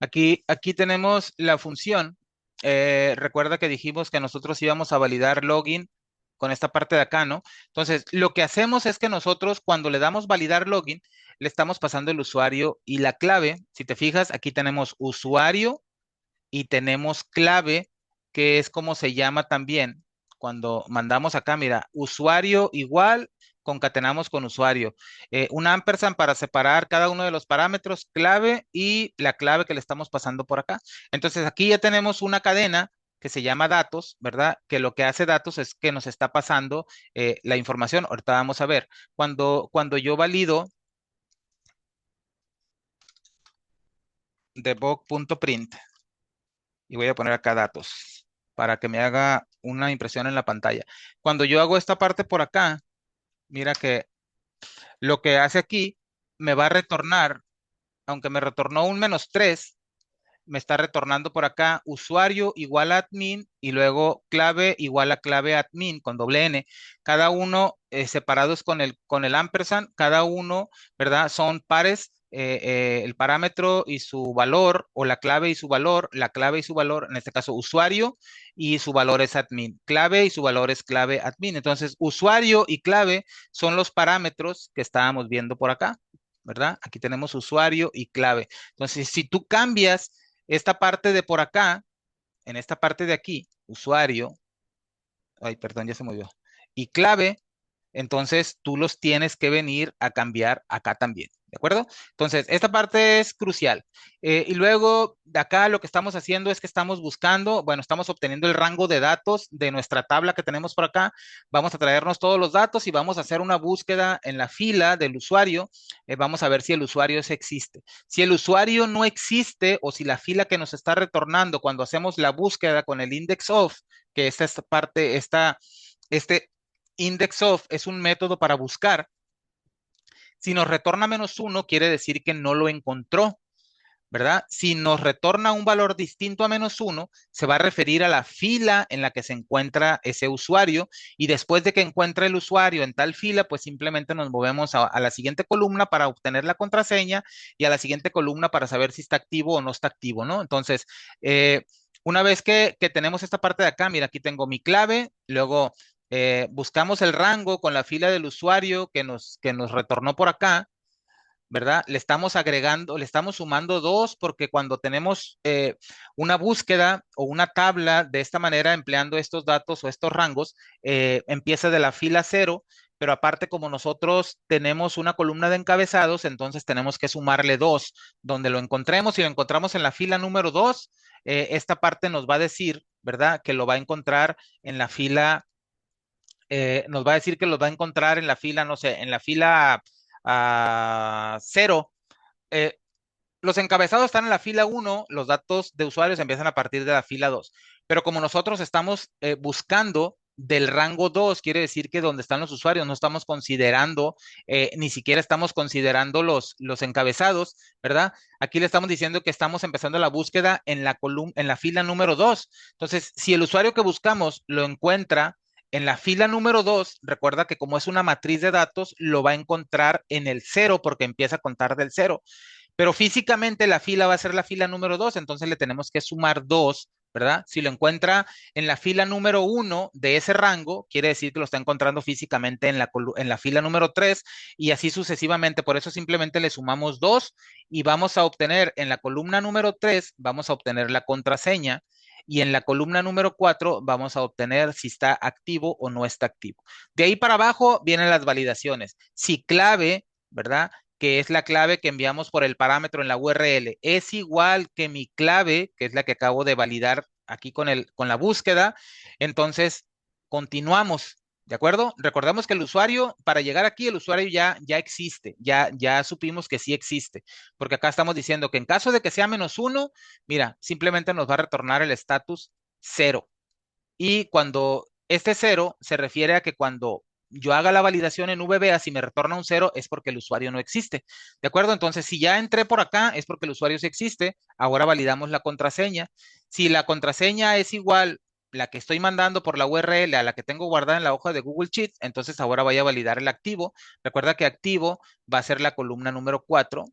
Aquí tenemos la función. Recuerda que dijimos que nosotros íbamos a validar login con esta parte de acá, ¿no? Entonces, lo que hacemos es que nosotros cuando le damos validar login, le estamos pasando el usuario y la clave. Si te fijas, aquí tenemos usuario y tenemos clave, que es como se llama también cuando mandamos acá, mira, usuario igual, concatenamos con usuario. Un ampersand para separar cada uno de los parámetros, clave y la clave que le estamos pasando por acá. Entonces aquí ya tenemos una cadena que se llama datos, ¿verdad? Que lo que hace datos es que nos está pasando la información. Ahorita vamos a ver. Cuando yo valido debug.print y voy a poner acá datos para que me haga una impresión en la pantalla. Cuando yo hago esta parte por acá, mira que lo que hace aquí me va a retornar, aunque me retornó un -3, me está retornando por acá usuario igual a admin y luego clave igual a clave admin con doble N. Cada uno separados con el ampersand, cada uno, ¿verdad? Son pares, el parámetro y su valor, o la clave y su valor, la clave y su valor, en este caso usuario y su valor es admin. Clave y su valor es clave admin. Entonces, usuario y clave son los parámetros que estábamos viendo por acá, ¿verdad? Aquí tenemos usuario y clave. Entonces, si tú cambias esta parte de por acá, en esta parte de aquí, usuario, ay, perdón, ya se movió, y clave, entonces tú los tienes que venir a cambiar acá también. ¿De acuerdo? Entonces, esta parte es crucial. Y luego, de acá lo que estamos haciendo es que estamos buscando, bueno, estamos obteniendo el rango de datos de nuestra tabla que tenemos por acá. Vamos a traernos todos los datos y vamos a hacer una búsqueda en la fila del usuario. Vamos a ver si el usuario existe. Si el usuario no existe o si la fila que nos está retornando cuando hacemos la búsqueda con el index of, que es esta parte, este index of es un método para buscar. Si nos retorna -1, quiere decir que no lo encontró, ¿verdad? Si nos retorna un valor distinto a -1, se va a referir a la fila en la que se encuentra ese usuario y después de que encuentre el usuario en tal fila, pues simplemente nos movemos a la siguiente columna para obtener la contraseña y a la siguiente columna para saber si está activo o no está activo, ¿no? Entonces, una vez que tenemos esta parte de acá, mira, aquí tengo mi clave, luego buscamos el rango con la fila del usuario que nos retornó por acá, ¿verdad? Le estamos agregando, le estamos sumando 2 porque cuando tenemos una búsqueda o una tabla de esta manera, empleando estos datos o estos rangos, empieza de la fila 0, pero aparte como nosotros tenemos una columna de encabezados, entonces tenemos que sumarle 2. Donde lo encontremos, si lo encontramos en la fila número 2, esta parte nos va a decir, ¿verdad? Que lo va a encontrar en la fila, nos va a decir que lo va a encontrar en la fila, no sé, en la fila 0. eh, los encabezados están en la fila 1, los datos de usuarios empiezan a partir de la fila 2. Pero como nosotros estamos buscando del rango 2, quiere decir que donde están los usuarios no estamos considerando, ni siquiera estamos considerando los encabezados, ¿verdad? Aquí le estamos diciendo que estamos empezando la búsqueda en la en la fila número 2. Entonces, si el usuario que buscamos lo encuentra en la fila número 2, recuerda que como es una matriz de datos, lo va a encontrar en el 0 porque empieza a contar del 0. Pero físicamente la fila va a ser la fila número 2, entonces le tenemos que sumar 2, ¿verdad? Si lo encuentra en la fila número 1 de ese rango, quiere decir que lo está encontrando físicamente en la fila número 3 y así sucesivamente. Por eso simplemente le sumamos 2 y vamos a obtener en la columna número 3, vamos a obtener la contraseña y en la columna número 4 vamos a obtener si está activo o no está activo. De ahí para abajo vienen las validaciones. Si clave, ¿verdad? Que es la clave que enviamos por el parámetro en la URL, es igual que mi clave, que es la que acabo de validar aquí con la búsqueda, entonces continuamos, ¿de acuerdo? Recordemos que el usuario, para llegar aquí, el usuario ya existe, ya supimos que sí existe, porque acá estamos diciendo que en caso de que sea -1, mira, simplemente nos va a retornar el estatus 0. Y cuando este 0 se refiere a que cuando yo haga la validación en VBA, si me retorna un 0 es porque el usuario no existe. ¿De acuerdo? Entonces, si ya entré por acá es porque el usuario sí existe. Ahora validamos la contraseña. Si la contraseña es igual la que estoy mandando por la URL a la que tengo guardada en la hoja de Google Sheets, entonces ahora voy a validar el activo. Recuerda que activo va a ser la columna número 4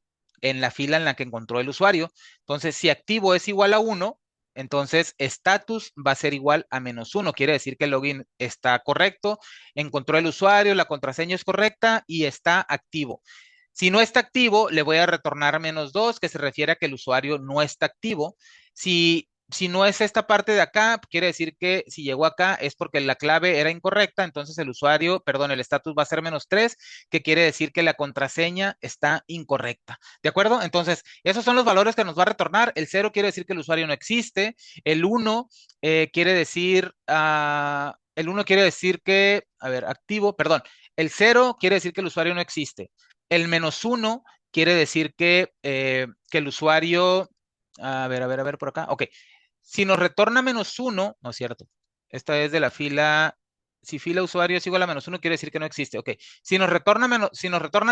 en la fila en la que encontró el usuario. Entonces, si activo es igual a 1, entonces, status va a ser igual a -1. Quiere decir que el login está correcto, encontró el usuario, la contraseña es correcta y está activo. Si no está activo, le voy a retornar -2, que se refiere a que el usuario no está activo. Si no es esta parte de acá, quiere decir que si llegó acá es porque la clave era incorrecta, entonces el usuario, perdón, el estatus va a ser -3, que quiere decir que la contraseña está incorrecta. ¿De acuerdo? Entonces, esos son los valores que nos va a retornar. El 0 quiere decir que el usuario no existe. El 1 quiere decir, el 1 quiere decir que, a ver, activo, perdón. El 0 quiere decir que el usuario no existe. El -1 quiere decir que el usuario, a ver por acá. Ok. Si nos retorna -1, no es cierto. Esta es de la fila. Si fila usuario es igual a -1, quiere decir que no existe. Ok. Si nos retorna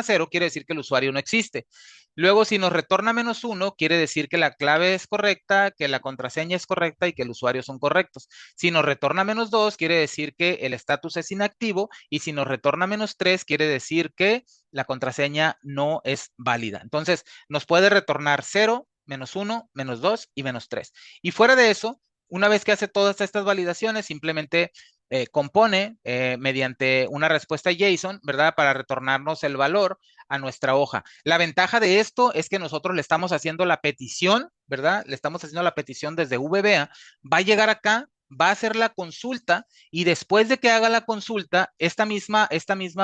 0, quiere decir que el usuario no existe. Luego, si nos retorna -1, quiere decir que la clave es correcta, que la contraseña es correcta y que el usuario son correctos. Si nos retorna -2, quiere decir que el estatus es inactivo. Y si nos retorna -3, quiere decir que la contraseña no es válida. Entonces, nos puede retornar 0, -1, -2 y -3. Y fuera de eso, una vez que hace todas estas validaciones, simplemente compone mediante una respuesta JSON, ¿verdad? Para retornarnos el valor a nuestra hoja. La ventaja de esto es que nosotros le estamos haciendo la petición, ¿verdad? Le estamos haciendo la petición desde VBA. Va a llegar acá, va a hacer la consulta y después de que haga la consulta, esta misma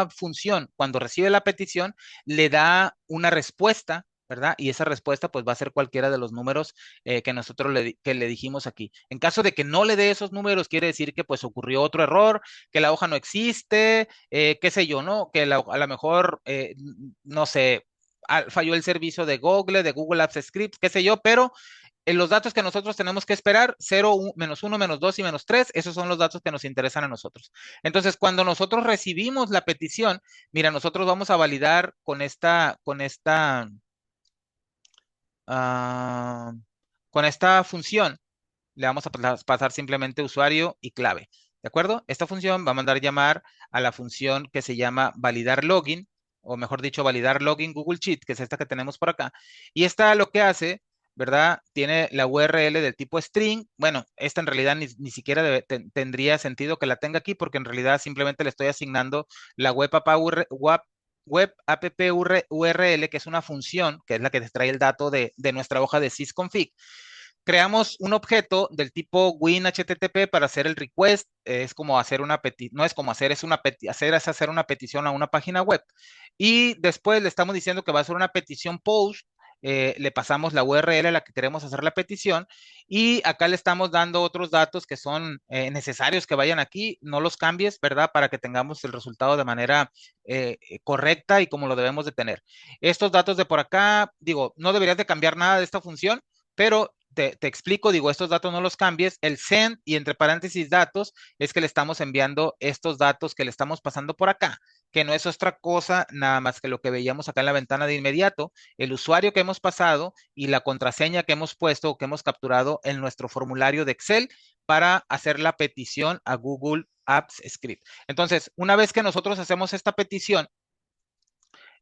función, cuando recibe la petición, le da una respuesta, ¿verdad? Y esa respuesta pues va a ser cualquiera de los números que nosotros que le dijimos aquí. En caso de que no le dé esos números, quiere decir que pues ocurrió otro error, que la hoja no existe, qué sé yo, ¿no? Que a lo mejor, no sé, falló el servicio de Google Apps Script, qué sé yo, pero en los datos que nosotros tenemos que esperar, 0, menos 1, menos 2 y menos 3, esos son los datos que nos interesan a nosotros. Entonces, cuando nosotros recibimos la petición, mira, nosotros vamos a validar uh, con esta función, le vamos a pasar simplemente usuario y clave. ¿De acuerdo? Esta función va a mandar llamar a la función que se llama validar login, o mejor dicho, validar login Google Sheet, que es esta que tenemos por acá. Y esta lo que hace, ¿verdad? Tiene la URL del tipo string. Bueno, esta en realidad ni siquiera tendría sentido que la tenga aquí, porque en realidad simplemente le estoy asignando la web app URL, que es una función, que es la que te trae el dato de nuestra hoja de sysconfig. Creamos un objeto del tipo WinHTTP para hacer el request. Es como hacer una petición, no es como hacer, es hacer una petición a una página web. Y después le estamos diciendo que va a ser una petición post. Le pasamos la URL a la que queremos hacer la petición y acá le estamos dando otros datos que son necesarios que vayan aquí, no los cambies, ¿verdad? Para que tengamos el resultado de manera correcta y como lo debemos de tener. Estos datos de por acá, digo, no deberías de cambiar nada de esta función, pero te explico, digo, estos datos no los cambies. El send y entre paréntesis datos es que le estamos enviando estos datos que le estamos pasando por acá, que no es otra cosa nada más que lo que veíamos acá en la ventana de inmediato, el usuario que hemos pasado y la contraseña que hemos puesto o que hemos capturado en nuestro formulario de Excel para hacer la petición a Google Apps Script. Entonces, una vez que nosotros hacemos esta petición,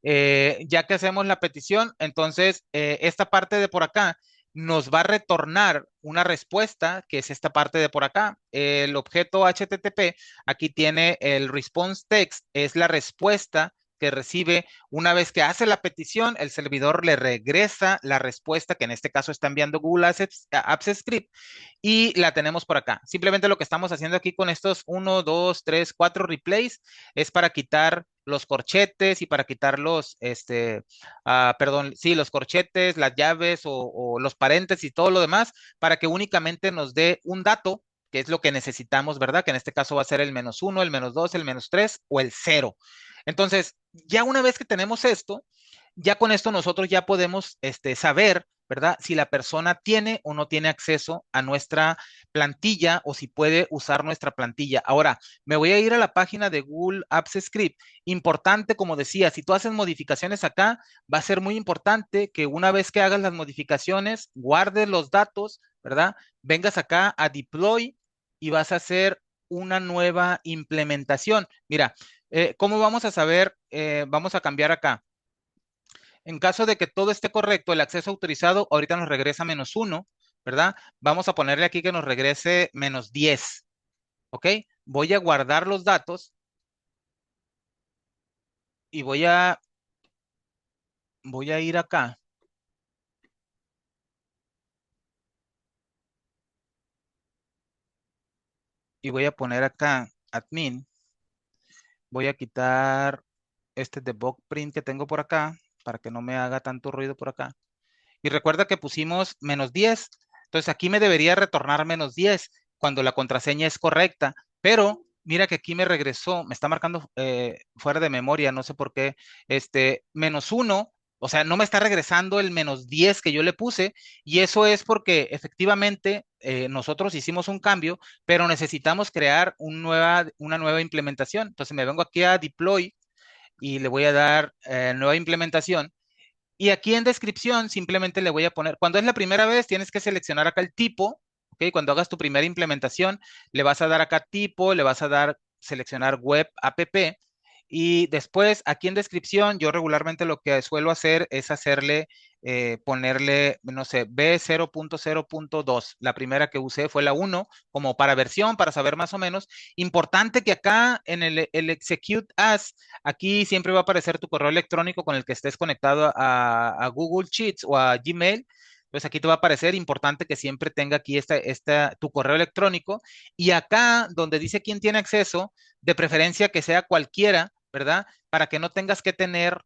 ya que hacemos la petición, entonces esta parte de por acá nos va a retornar una respuesta, que es esta parte de por acá. El objeto HTTP, aquí tiene el response text, es la respuesta que recibe una vez que hace la petición, el servidor le regresa la respuesta, que en este caso está enviando Google Apps Script, y la tenemos por acá. Simplemente lo que estamos haciendo aquí con estos 1, 2, 3, 4 replays es para quitar los corchetes y para quitar perdón, sí, los corchetes, las llaves o los paréntesis y todo lo demás, para que únicamente nos dé un dato, que es lo que necesitamos, ¿verdad? Que en este caso va a ser el menos 1, el menos 2, el menos 3 o el 0. Entonces, ya una vez que tenemos esto, ya con esto nosotros ya podemos saber, ¿verdad? Si la persona tiene o no tiene acceso a nuestra plantilla o si puede usar nuestra plantilla. Ahora, me voy a ir a la página de Google Apps Script. Importante, como decía, si tú haces modificaciones acá, va a ser muy importante que una vez que hagas las modificaciones, guardes los datos, ¿verdad? Vengas acá a deploy y vas a hacer una nueva implementación. Mira, ¿cómo vamos a saber? Vamos a cambiar acá. En caso de que todo esté correcto, el acceso autorizado ahorita nos regresa menos 1, ¿verdad? Vamos a ponerle aquí que nos regrese menos 10, ¿ok? Voy a guardar los datos y voy a ir acá y voy a poner acá admin. Voy a quitar este debug print que tengo por acá para que no me haga tanto ruido por acá. Y recuerda que pusimos menos 10. Entonces aquí me debería retornar menos 10 cuando la contraseña es correcta. Pero mira que aquí me regresó, me está marcando fuera de memoria, no sé por qué, menos 1. O sea, no me está regresando el menos 10 que yo le puse. Y eso es porque efectivamente nosotros hicimos un cambio, pero necesitamos crear una nueva implementación. Entonces me vengo aquí a deploy y le voy a dar nueva implementación. Y aquí en descripción simplemente le voy a poner, cuando es la primera vez tienes que seleccionar acá el tipo, ¿ok? Cuando hagas tu primera implementación, le vas a dar acá tipo, le vas a dar seleccionar web app y después aquí en descripción yo regularmente lo que suelo hacer es ponerle, no sé, B0.0.2. La primera que usé fue la 1 como para versión, para saber más o menos. Importante que acá en el execute as, aquí siempre va a aparecer tu correo electrónico con el que estés conectado a Google Sheets o a Gmail, Entonces aquí te va a aparecer importante que siempre tenga aquí tu correo electrónico y acá donde dice quién tiene acceso, de preferencia que sea cualquiera, ¿verdad? Para que no tengas que tener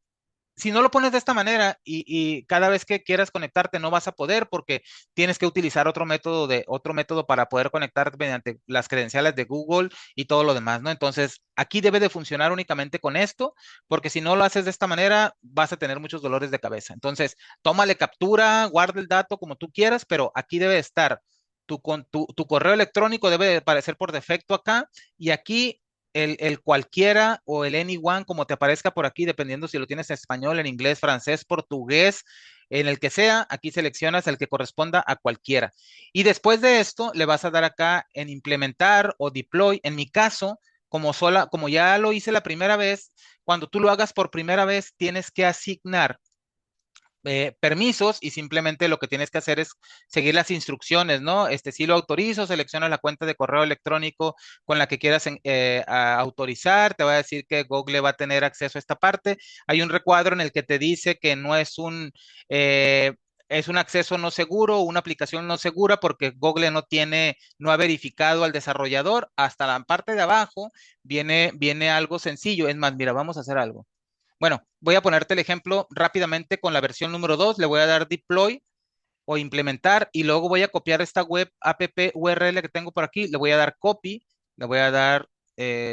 si no lo pones de esta manera y cada vez que quieras conectarte no vas a poder porque tienes que utilizar otro método para poder conectarte mediante las credenciales de Google y todo lo demás, ¿no? Entonces, aquí debe de funcionar únicamente con esto, porque si no lo haces de esta manera, vas a tener muchos dolores de cabeza. Entonces, tómale captura, guarda el dato como tú quieras, pero aquí debe estar tu correo electrónico debe de aparecer por defecto acá y aquí el cualquiera o el anyone, como te aparezca por aquí, dependiendo si lo tienes en español, en inglés, francés, portugués, en el que sea, aquí seleccionas el que corresponda a cualquiera. Y después de esto, le vas a dar acá en implementar o deploy. En mi caso, como ya lo hice la primera vez, cuando tú lo hagas por primera vez, tienes que asignar permisos y simplemente lo que tienes que hacer es seguir las instrucciones, ¿no? Si lo autorizo, seleccionas la cuenta de correo electrónico con la que quieras autorizar, te va a decir que Google va a tener acceso a esta parte. Hay un recuadro en el que te dice que no es es un acceso no seguro, una aplicación no segura porque Google no ha verificado al desarrollador. Hasta la parte de abajo viene algo sencillo. Es más, mira, vamos a hacer algo. Bueno, voy a ponerte el ejemplo rápidamente con la versión número 2. Le voy a dar deploy o implementar y luego voy a copiar esta web app URL que tengo por aquí. Le voy a dar copy, le voy a dar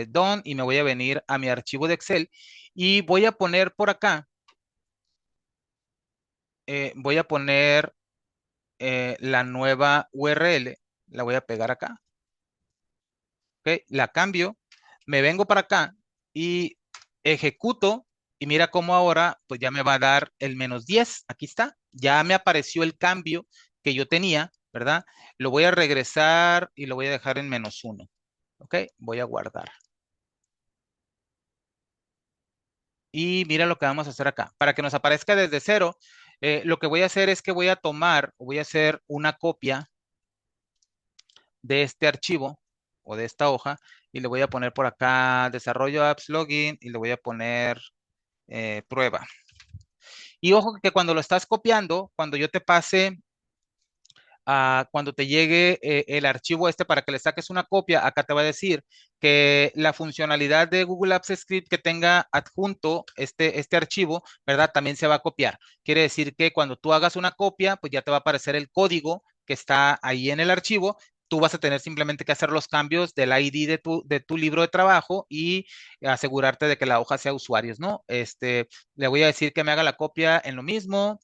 done y me voy a venir a mi archivo de Excel y voy a poner por acá, voy a poner la nueva URL, la voy a pegar acá. ¿Ok? La cambio, me vengo para acá y ejecuto y mira cómo ahora pues ya me va a dar el -10. Aquí está, ya me apareció el cambio que yo tenía, ¿verdad? Lo voy a regresar y lo voy a dejar en -1. ¿Ok? Voy a guardar. Y mira lo que vamos a hacer acá. Para que nos aparezca desde cero, lo que voy a hacer es que voy a tomar o voy a hacer una copia de este archivo o de esta hoja y le voy a poner por acá desarrollo apps login y le voy a poner prueba. Y ojo que cuando lo estás copiando, cuando yo te pase, cuando te llegue el archivo para que le saques una copia, acá te va a decir que la funcionalidad de Google Apps Script que tenga adjunto este archivo, ¿verdad? También se va a copiar. Quiere decir que cuando tú hagas una copia, pues ya te va a aparecer el código que está ahí en el archivo. Tú vas a tener simplemente que hacer los cambios del ID de tu libro de trabajo y asegurarte de que la hoja sea usuarios, ¿no? Le voy a decir que me haga la copia en lo mismo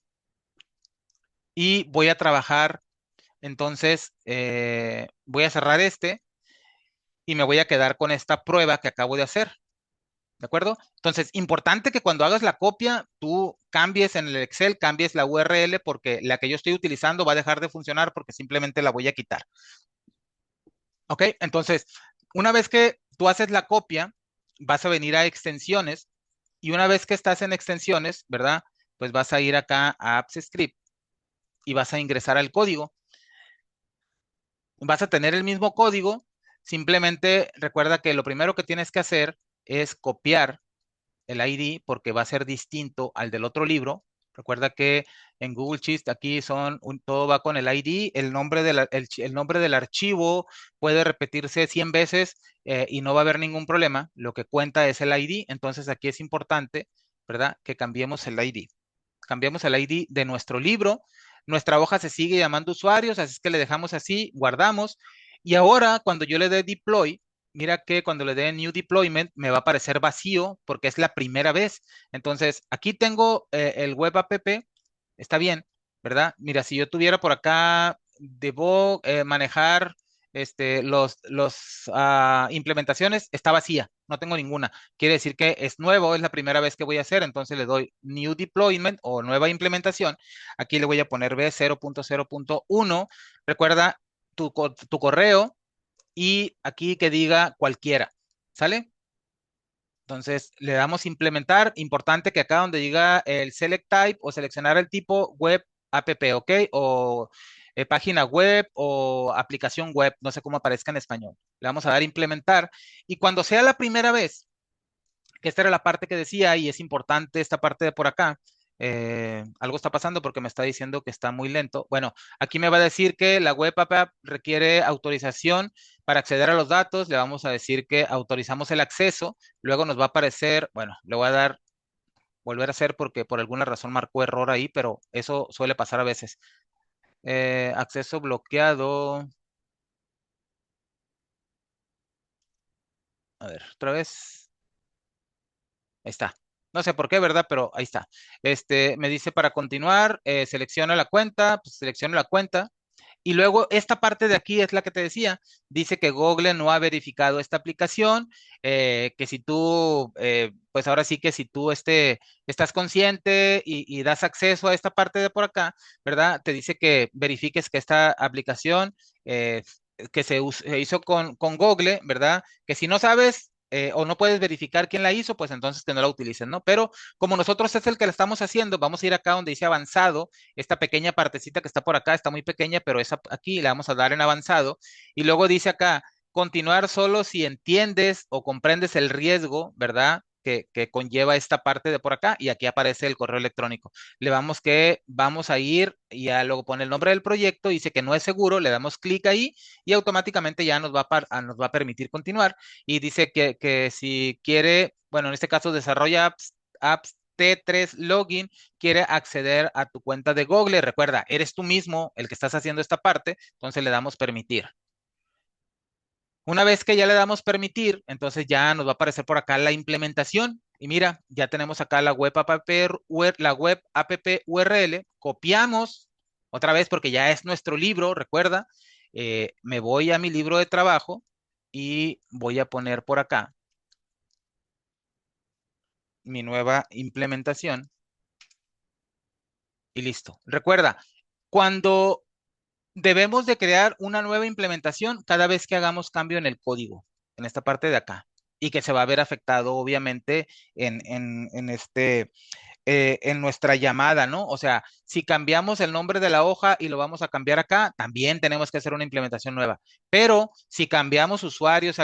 y voy a trabajar. Entonces, voy a cerrar y me voy a quedar con esta prueba que acabo de hacer. ¿De acuerdo? Entonces, importante que cuando hagas la copia, tú cambies en el Excel, cambies la URL porque la que yo estoy utilizando va a dejar de funcionar porque simplemente la voy a quitar. ¿Ok? Entonces, una vez que tú haces la copia, vas a venir a extensiones y una vez que estás en extensiones, ¿verdad? Pues vas a ir acá a Apps Script y vas a ingresar al código. Vas a tener el mismo código, simplemente recuerda que lo primero que tienes que hacer es copiar el ID porque va a ser distinto al del otro libro. Recuerda que en Google Sheets aquí todo va con el ID, el nombre del archivo puede repetirse 100 veces y no va a haber ningún problema. Lo que cuenta es el ID, entonces aquí es importante, ¿verdad? Que cambiemos el ID. Cambiamos el ID de nuestro libro. Nuestra hoja se sigue llamando usuarios, así es que le dejamos así, guardamos. Y ahora, cuando yo le dé deploy, mira que cuando le dé New Deployment me va a aparecer vacío porque es la primera vez. Entonces, aquí tengo el web app, está bien, ¿verdad? Mira, si yo tuviera por acá, debo manejar los implementaciones, está vacía, no tengo ninguna. Quiere decir que es nuevo, es la primera vez que voy a hacer, entonces le doy New Deployment o nueva implementación. Aquí le voy a poner B0.0.1. Recuerda tu correo y aquí que diga cualquiera, ¿sale? Entonces le damos implementar. Importante que acá donde diga el select type o seleccionar el tipo web app, ¿ok? O página web o aplicación web, no sé cómo aparezca en español. Le vamos a dar implementar y cuando sea la primera vez, que esta era la parte que decía y es importante esta parte de por acá, Algo está pasando porque me está diciendo que está muy lento. Bueno, aquí me va a decir que la web app requiere autorización para acceder a los datos. Le vamos a decir que autorizamos el acceso. Luego nos va a aparecer, bueno, le voy a dar volver a hacer porque por alguna razón marcó error ahí, pero eso suele pasar a veces. Acceso bloqueado. A ver, otra vez. Ahí está. No sé por qué, ¿verdad? Pero ahí está. Me dice para continuar, selecciona la cuenta, pues selecciono la cuenta. Y luego esta parte de aquí es la que te decía, dice que Google no ha verificado esta aplicación, que si tú, pues ahora sí que si tú estás consciente y das acceso a esta parte de por acá, ¿verdad? Te dice que verifiques que esta aplicación eh, que se hizo con Google, ¿verdad? Que si no sabes... o no puedes verificar quién la hizo, pues entonces que no la utilicen, ¿no? Pero como nosotros es el que la estamos haciendo, vamos a ir acá donde dice avanzado, esta pequeña partecita que está por acá está muy pequeña, pero esa aquí le vamos a dar en avanzado. Y luego dice acá, continuar solo si entiendes o comprendes el riesgo, ¿verdad? Que conlleva esta parte de por acá y aquí aparece el correo electrónico. Le vamos que vamos a ir y ya luego pone el nombre del proyecto, dice que no es seguro, le damos clic ahí y automáticamente ya nos va a permitir continuar y dice que si quiere, bueno, en este caso desarrolla apps T3 Login, quiere acceder a tu cuenta de Google. Recuerda, eres tú mismo el que estás haciendo esta parte, entonces le damos permitir. Una vez que ya le damos permitir, entonces ya nos va a aparecer por acá la implementación. Y mira, ya tenemos acá la web app URL. Copiamos otra vez porque ya es nuestro libro, recuerda. Me voy a mi libro de trabajo y voy a poner por acá mi nueva implementación y listo. Recuerda, cuando debemos de crear una nueva implementación cada vez que hagamos cambio en el código, en esta parte de acá, y que se va a ver afectado obviamente en nuestra llamada, ¿no? O sea, si cambiamos el nombre de la hoja y lo vamos a cambiar acá, también tenemos que hacer una implementación nueva. Pero si cambiamos usuarios,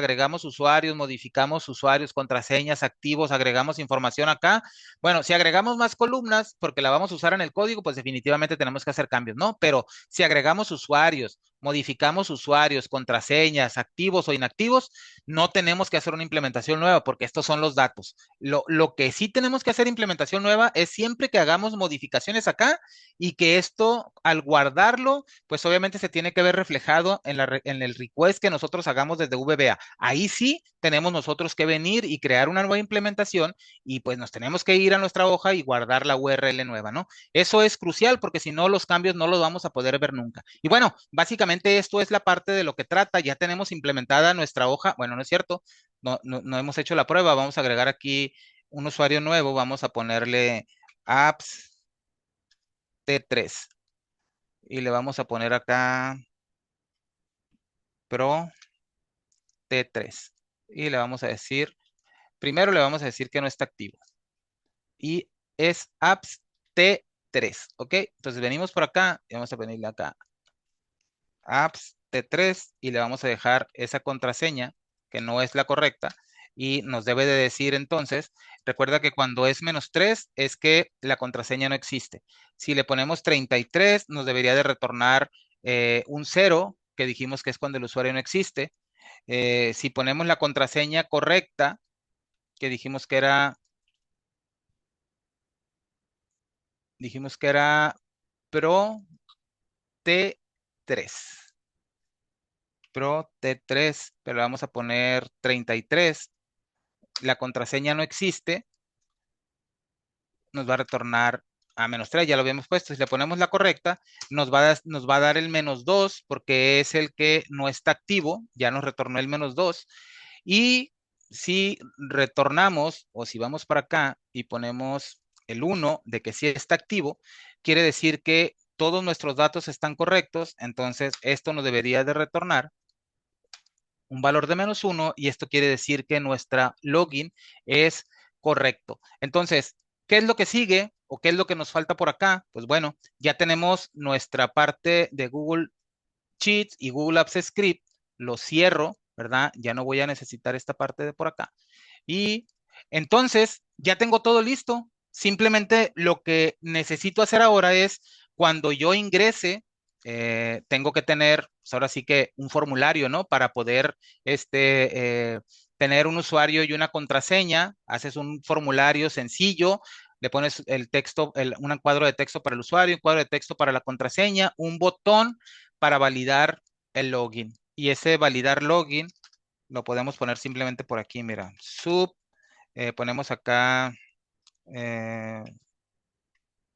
modificamos usuarios, contraseñas, activos, agregamos información acá, bueno, si agregamos más columnas, porque la vamos a usar en el código, pues definitivamente tenemos que hacer cambios, ¿no? Pero si agregamos usuarios, modificamos usuarios, contraseñas, activos o inactivos, no tenemos que hacer una implementación nueva porque estos son los datos. Lo que sí tenemos que hacer implementación nueva es siempre que hagamos modificaciones acá y que esto, al guardarlo, pues obviamente se tiene que ver reflejado en el request que nosotros hagamos desde VBA. Ahí sí tenemos nosotros que venir y crear una nueva implementación y pues nos tenemos que ir a nuestra hoja y guardar la URL nueva, ¿no? Eso es crucial porque si no los cambios no los vamos a poder ver nunca. Y bueno, básicamente esto es la parte de lo que trata. Ya tenemos implementada nuestra hoja. Bueno, no es cierto, no hemos hecho la prueba. Vamos a agregar aquí un usuario nuevo. Vamos a ponerle apps T3 y le vamos a poner acá Pro T3 y le vamos a decir, primero le vamos a decir que no está activo y es apps T3, ¿ok? Entonces venimos por acá y vamos a venirle acá apps T3 y le vamos a dejar esa contraseña que no es la correcta y nos debe de decir entonces, recuerda que cuando es -3 es que la contraseña no existe. Si le ponemos 33 nos debería de retornar un 0 que dijimos que es cuando el usuario no existe. Si ponemos la contraseña correcta que dijimos que era Pro T3. Pro T3, pero le vamos a poner 33. La contraseña no existe, nos va a retornar a -3, ya lo habíamos puesto. Si le ponemos la correcta, nos va a dar el -2 porque es el que no está activo, ya nos retornó el -2. Y si retornamos o si vamos para acá y ponemos el 1 de que sí está activo, quiere decir que todos nuestros datos están correctos, entonces esto nos debería de retornar un valor de -1 y esto quiere decir que nuestra login es correcto. Entonces, ¿qué es lo que sigue o qué es lo que nos falta por acá? Pues bueno, ya tenemos nuestra parte de Google Sheets y Google Apps Script. Lo cierro, ¿verdad? Ya no voy a necesitar esta parte de por acá. Y entonces, ya tengo todo listo. Simplemente lo que necesito hacer ahora es cuando yo ingrese, tengo que tener, pues ahora sí que un formulario, ¿no? Para poder tener un usuario y una contraseña. Haces un formulario sencillo, le pones el texto, un cuadro de texto para el usuario, un cuadro de texto para la contraseña, un botón para validar el login. Y ese validar login lo podemos poner simplemente por aquí, mira, ponemos acá eh,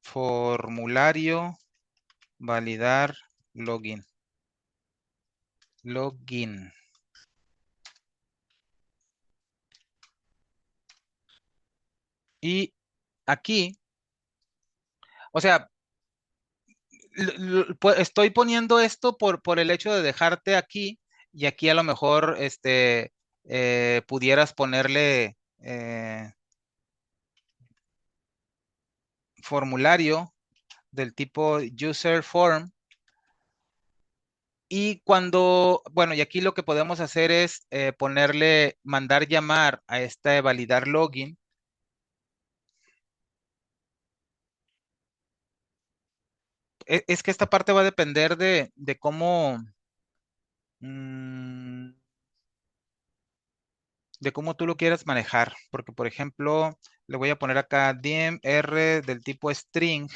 formulario, validar, login. Login. Y aquí, o sea, estoy poniendo esto por el hecho de dejarte aquí y aquí a lo mejor pudieras ponerle formulario del tipo user form. Y cuando, bueno, y aquí lo que podemos hacer es ponerle, mandar llamar a esta validar login. Es que esta parte va a depender de cómo, mm, de cómo tú lo quieras manejar. Porque, por ejemplo, le voy a poner acá dim r del tipo string,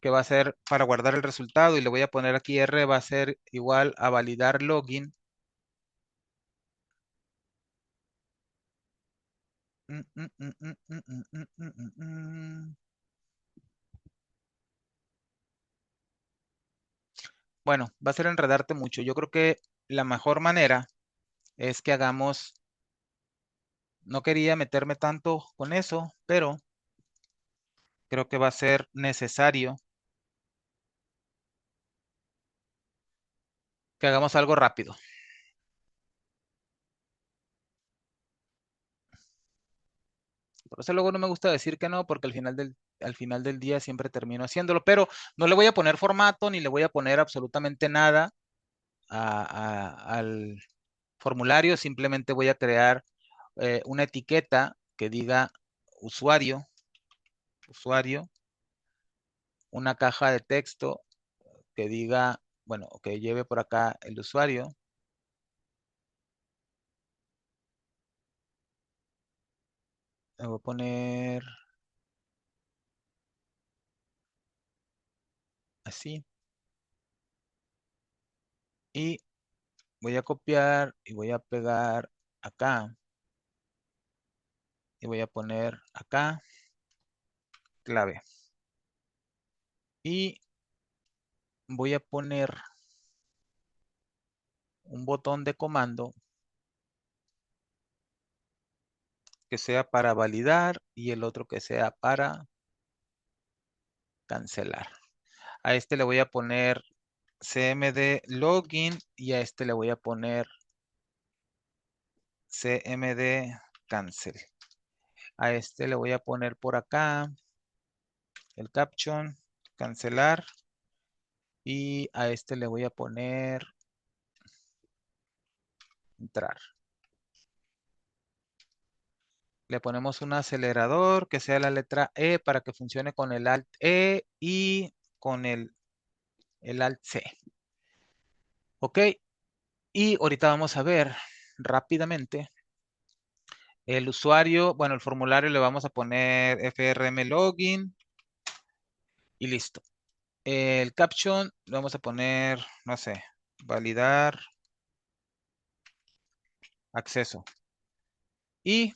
que va a ser para guardar el resultado, y le voy a poner aquí r va a ser igual a validar login. Mm, mm, mm, mm, mm, mm, mm, mm, mm, mm. Bueno, va a ser enredarte mucho. Yo creo que la mejor manera es que hagamos, no quería meterme tanto con eso, pero creo que va a ser necesario que hagamos algo rápido. Por eso luego no me gusta decir que no, porque al final del día siempre termino haciéndolo, pero no le voy a poner formato ni le voy a poner absolutamente nada al formulario, simplemente voy a crear una etiqueta que diga usuario, usuario, una caja de texto que diga, bueno, que lleve por acá el usuario. Le voy a poner así y voy a copiar y voy a pegar acá y voy a poner acá clave. Y voy a poner un botón de comando que sea para validar y el otro que sea para cancelar. A este le voy a poner cmd login y a este le voy a poner cmd cancel. A este le voy a poner por acá el caption, cancelar, y a este le voy a poner entrar. Le ponemos un acelerador que sea la letra E para que funcione con el Alt E y con el Alt C. Ok, y ahorita vamos a ver rápidamente el usuario, bueno, el formulario le vamos a poner FRM login y listo. El caption le vamos a poner, no sé, validar acceso. Y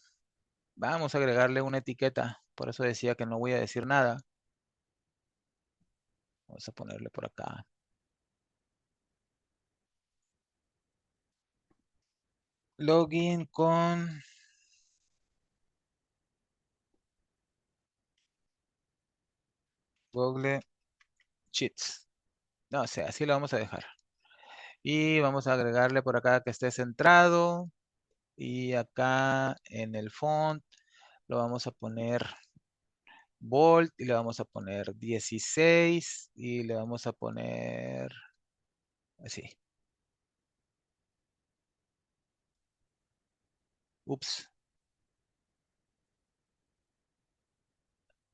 vamos a agregarle una etiqueta, por eso decía que no voy a decir nada. Vamos a ponerle por acá. Login con Google Sheets. No sé, así lo vamos a dejar. Y vamos a agregarle por acá que esté centrado. Y acá en el font lo vamos a poner bold y le vamos a poner 16 y le vamos a poner así. Ups.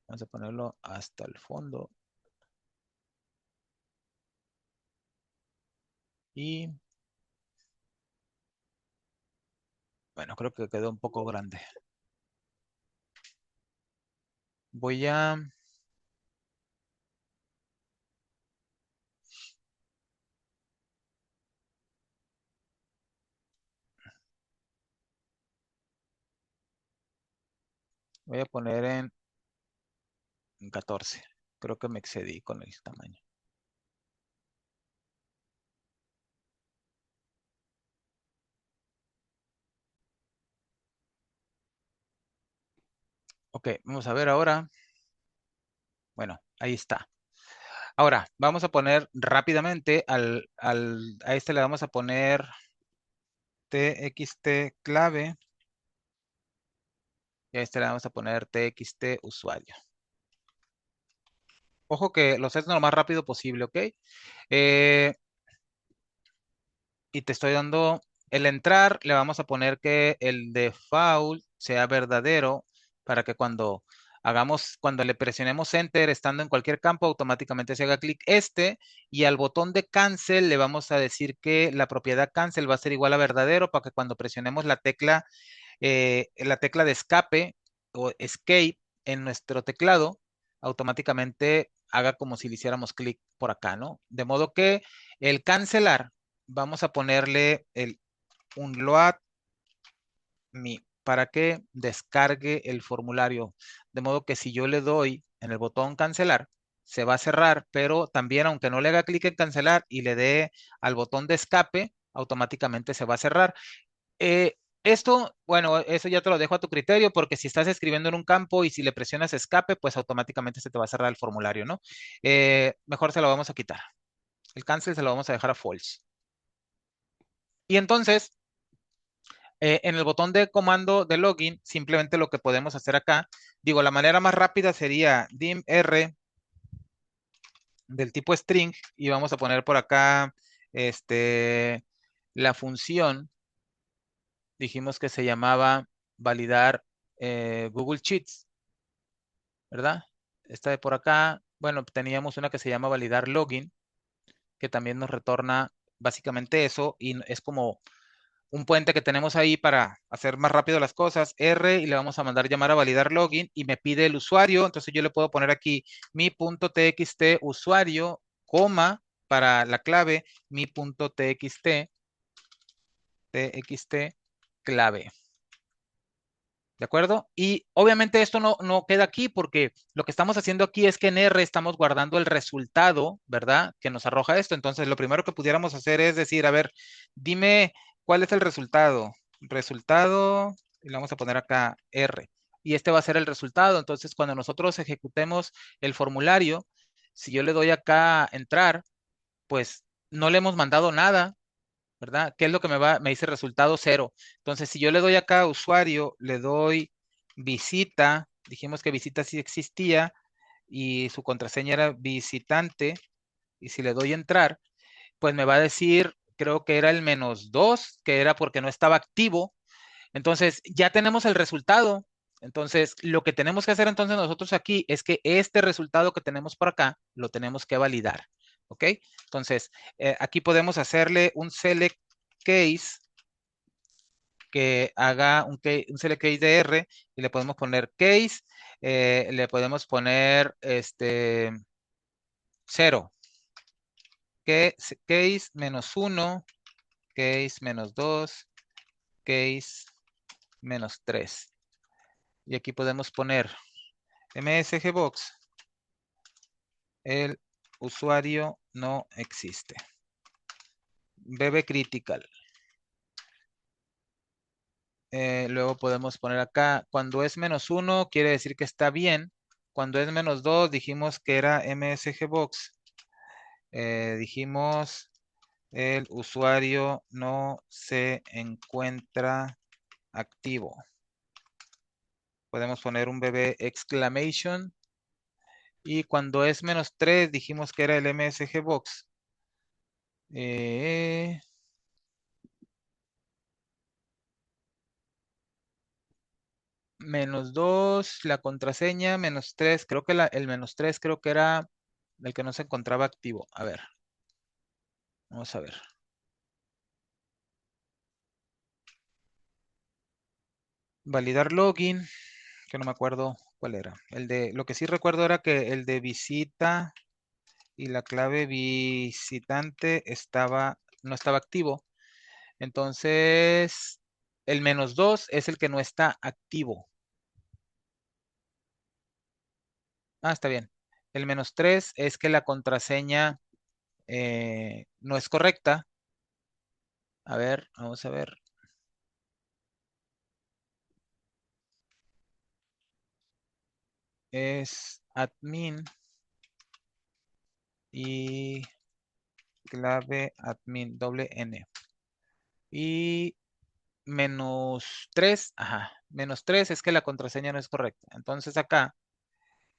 Vamos a ponerlo hasta el fondo. Y bueno, creo que quedó un poco grande. Voy a... Voy a poner en 14. Creo que me excedí con el tamaño. Ok, vamos a ver ahora. Bueno, ahí está. Ahora, vamos a poner rápidamente a este le vamos a poner txt clave y a este le vamos a poner txt usuario. Ojo que lo haces lo más rápido posible, ¿ok? Eh, y te estoy dando el entrar, le vamos a poner que el default sea verdadero para que cuando le presionemos enter estando en cualquier campo, automáticamente se haga clic este y al botón de cancel le vamos a decir que la propiedad cancel va a ser igual a verdadero para que cuando presionemos la tecla de escape o escape en nuestro teclado, automáticamente haga como si le hiciéramos clic por acá, ¿no? De modo que el cancelar, vamos a ponerle un load me para que descargue el formulario. De modo que si yo le doy en el botón cancelar, se va a cerrar, pero también aunque no le haga clic en cancelar y le dé al botón de escape, automáticamente se va a cerrar. Esto, bueno, eso ya te lo dejo a tu criterio, porque si estás escribiendo en un campo y si le presionas escape, pues automáticamente se te va a cerrar el formulario, ¿no? Mejor se lo vamos a quitar. El cancel se lo vamos a dejar a false. Y entonces, en el botón de comando de login, simplemente lo que podemos hacer acá, digo, la manera más rápida sería dim r del tipo string y vamos a poner por acá la función, dijimos que se llamaba validar Google Sheets, ¿verdad? Esta de por acá, bueno, teníamos una que se llama validar login, que también nos retorna básicamente eso y es como un puente que tenemos ahí para hacer más rápido las cosas, R, y le vamos a mandar llamar a validar login y me pide el usuario, entonces yo le puedo poner aquí mi.txt usuario, coma, para la clave, mi.txt, txt clave. ¿De acuerdo? Y obviamente esto no queda aquí porque lo que estamos haciendo aquí es que en R estamos guardando el resultado, ¿verdad? Que nos arroja esto. Entonces, lo primero que pudiéramos hacer es decir, a ver, dime cuál es el resultado. Resultado, y le vamos a poner acá R. Y este va a ser el resultado. Entonces, cuando nosotros ejecutemos el formulario, si yo le doy acá entrar, pues no le hemos mandado nada, ¿verdad? ¿Qué es lo que me dice resultado 0? Entonces, si yo le doy acá a usuario, le doy visita, dijimos que visita sí existía y su contraseña era visitante, y si le doy entrar, pues me va a decir, creo que era el -2, que era porque no estaba activo. Entonces, ya tenemos el resultado. Entonces, lo que tenemos que hacer entonces nosotros aquí es que este resultado que tenemos por acá, lo tenemos que validar. ¿Ok? Entonces, aquí podemos hacerle un select case que haga un select case de R y le podemos poner case, le podemos poner 0, case -1, case -2, case -3. Y aquí podemos poner msgbox, el usuario no existe. BB critical. Luego podemos poner acá, cuando es -1 quiere decir que está bien. Cuando es -2 dijimos que era msgbox. Dijimos el usuario no se encuentra activo. Podemos poner un BB exclamation. Y cuando es -3 dijimos que era el msgbox. -2, la contraseña, -3, creo que el -3 creo que era el que no se encontraba activo. A ver, vamos a ver. Validar login, que no me acuerdo cuál era. Lo que sí recuerdo era que el de visita y la clave visitante no estaba activo. Entonces, el -2 es el que no está activo. Ah, está bien. El -3 es que la contraseña no es correcta. A ver, vamos a ver. Es admin y clave admin, doble N. Y -3, ajá, -3 es que la contraseña no es correcta. Entonces acá,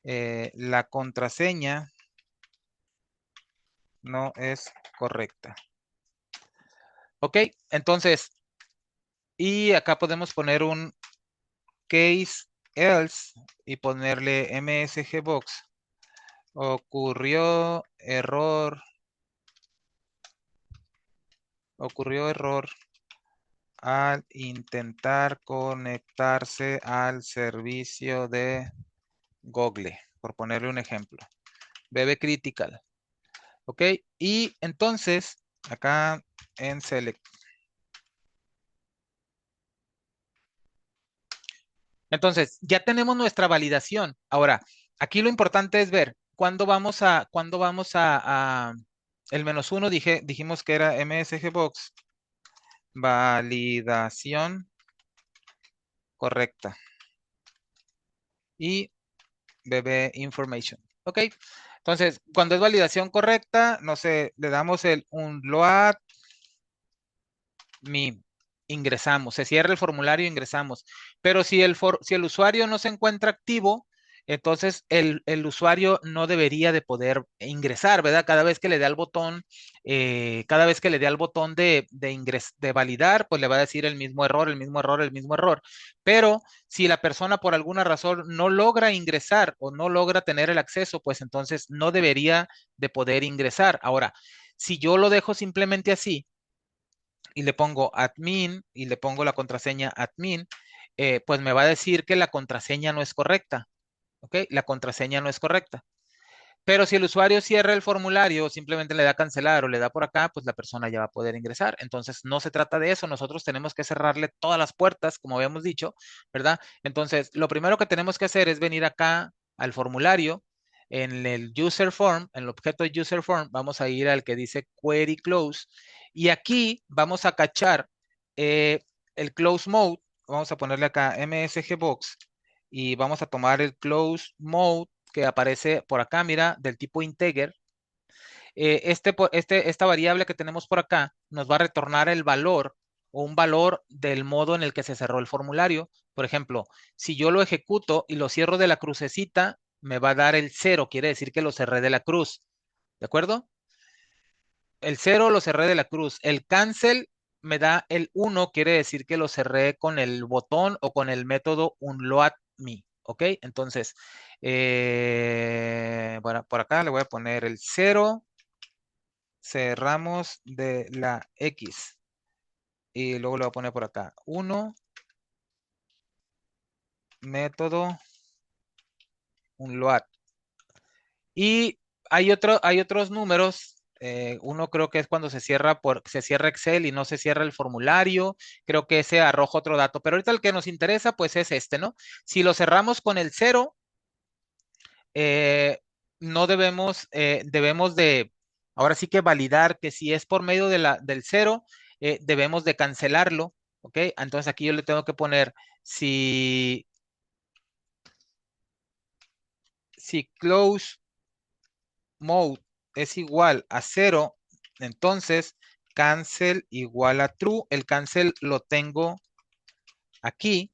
la contraseña no es correcta. Ok, entonces, y acá podemos poner un case else y ponerle msgbox. Ocurrió error al intentar conectarse al servicio de Google, por ponerle un ejemplo. BB Critical. Ok, y entonces, acá en Select. Entonces, ya tenemos nuestra validación. Ahora, aquí lo importante es ver el -1 dijimos que era msgbox, validación correcta. Y BB information. Ok. Entonces, cuando es validación correcta, no sé, le damos un load me, ingresamos, se cierra el formulario, ingresamos. Pero si el usuario no se encuentra activo, entonces el usuario no debería de poder ingresar, ¿verdad? Cada vez que le dé al botón, de validar, pues le va a decir el mismo error, el mismo error, el mismo error. Pero si la persona por alguna razón no logra ingresar o no logra tener el acceso, pues entonces no debería de poder ingresar. Ahora, si yo lo dejo simplemente así, y le pongo admin y le pongo la contraseña admin, pues me va a decir que la contraseña no es correcta. ¿Ok? La contraseña no es correcta. Pero si el usuario cierra el formulario, simplemente le da a cancelar o le da por acá, pues la persona ya va a poder ingresar. Entonces, no se trata de eso. Nosotros tenemos que cerrarle todas las puertas, como habíamos dicho, ¿verdad? Entonces, lo primero que tenemos que hacer es venir acá al formulario, en el user form, en el objeto user form, vamos a ir al que dice query close y aquí vamos a cachar el close mode. Vamos a ponerle acá msgbox y vamos a tomar el close mode que aparece por acá, mira, del tipo integer. Esta variable que tenemos por acá nos va a retornar el valor o un valor del modo en el que se cerró el formulario. Por ejemplo, si yo lo ejecuto y lo cierro de la crucecita, me va a dar el 0, quiere decir que lo cerré de la cruz. ¿De acuerdo? El 0 lo cerré de la cruz. El cancel me da el 1, quiere decir que lo cerré con el botón o con el método unloadMe. ¿Ok? Entonces, bueno, por acá le voy a poner el 0, cerramos de la X. Y luego le voy a poner por acá 1, método unload. Y hay otros números. Uno creo que es cuando se cierra Excel y no se cierra el formulario. Creo que ese arroja otro dato. Pero ahorita el que nos interesa, pues es este, ¿no? Si lo cerramos con el 0, no debemos de, ahora sí que validar que si es por medio del 0, debemos de cancelarlo. ¿Ok? Entonces aquí yo le tengo que poner si close mode es igual a 0, entonces cancel igual a true. El cancel lo tengo aquí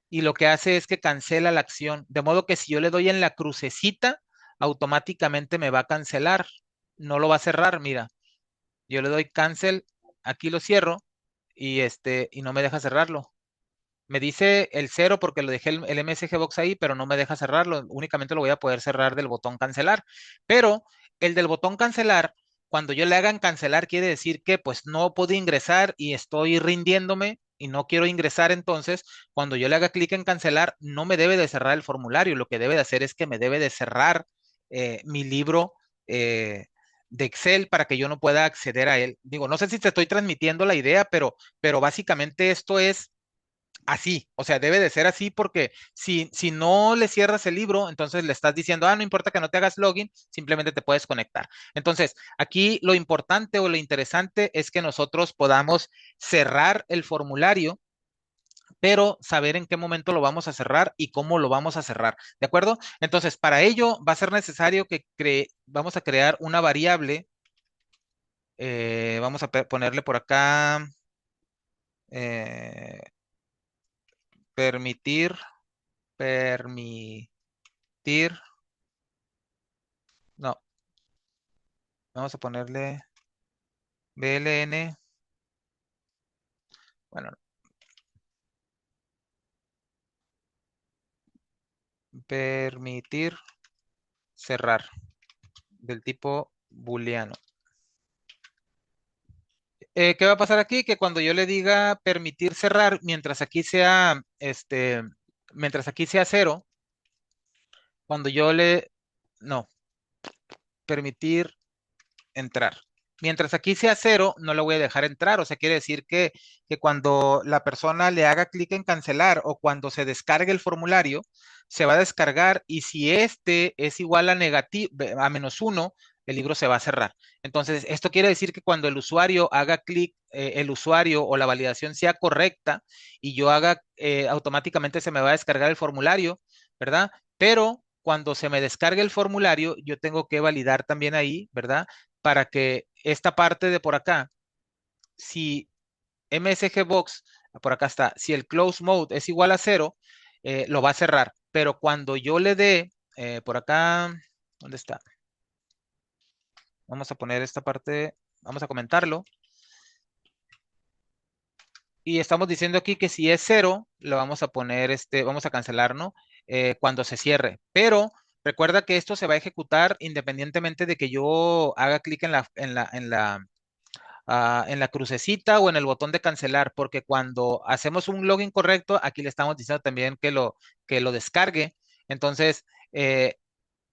y lo que hace es que cancela la acción. De modo que si yo le doy en la crucecita, automáticamente me va a cancelar. No lo va a cerrar, mira. Yo le doy cancel, aquí lo cierro y no me deja cerrarlo. Me dice el cero porque lo dejé el MSG Box ahí, pero no me deja cerrarlo. Únicamente lo voy a poder cerrar del botón cancelar. Pero el del botón cancelar, cuando yo le hagan cancelar, quiere decir que pues no puedo ingresar y estoy rindiéndome y no quiero ingresar. Entonces, cuando yo le haga clic en cancelar, no me debe de cerrar el formulario. Lo que debe de hacer es que me debe de cerrar mi libro eh, de Excel para que yo no pueda acceder a él. Digo, no sé si te estoy transmitiendo la idea, pero básicamente esto es así, o sea, debe de ser así porque si no le cierras el libro, entonces le estás diciendo, no importa que no te hagas login, simplemente te puedes conectar. Entonces, aquí lo importante o lo interesante es que nosotros podamos cerrar el formulario, pero saber en qué momento lo vamos a cerrar y cómo lo vamos a cerrar, ¿de acuerdo? Entonces, para ello va a ser necesario que vamos a crear una variable, vamos a ponerle por acá, eh, permitir, permitir, no, vamos a ponerle BLN, bueno, permitir cerrar del tipo booleano. ¿Qué va a pasar aquí? Que cuando yo le diga permitir cerrar, mientras aquí sea cero, cuando yo no, permitir entrar. Mientras aquí sea cero, no lo voy a dejar entrar. O sea, quiere decir que cuando la persona le haga clic en cancelar o cuando se descargue el formulario, se va a descargar y si este es igual a negativo, a -1, el libro se va a cerrar. Entonces, esto quiere decir que cuando el usuario haga clic, el usuario o la validación sea correcta y yo haga, automáticamente se me va a descargar el formulario, ¿verdad? Pero cuando se me descargue el formulario, yo tengo que validar también ahí, ¿verdad? Para que esta parte de por acá, si MSG Box, por acá está, si el close mode es igual a cero, lo va a cerrar. Pero cuando yo le dé, por acá, ¿dónde está? Vamos a poner esta parte, vamos a comentarlo. Y estamos diciendo aquí que si es cero, lo vamos a poner, vamos a cancelar, ¿no? Cuando se cierre. Pero recuerda que esto se va a ejecutar independientemente de que yo haga clic en la crucecita o en el botón de cancelar, porque cuando hacemos un login correcto, aquí le estamos diciendo también que lo descargue. Entonces,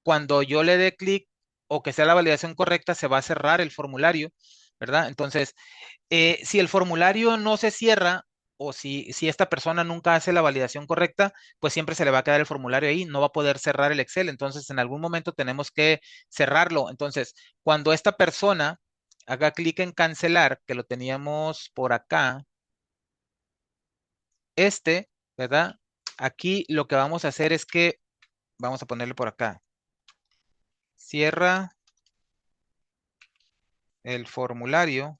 cuando yo le dé clic o que sea la validación correcta, se va a cerrar el formulario, ¿verdad? Entonces, si el formulario no se cierra o si esta persona nunca hace la validación correcta, pues siempre se le va a quedar el formulario ahí, no va a poder cerrar el Excel. Entonces, en algún momento tenemos que cerrarlo. Entonces, cuando esta persona haga clic en cancelar, que lo teníamos por acá, ¿verdad? Aquí lo que vamos a hacer es que, vamos a ponerle por acá, cierra el formulario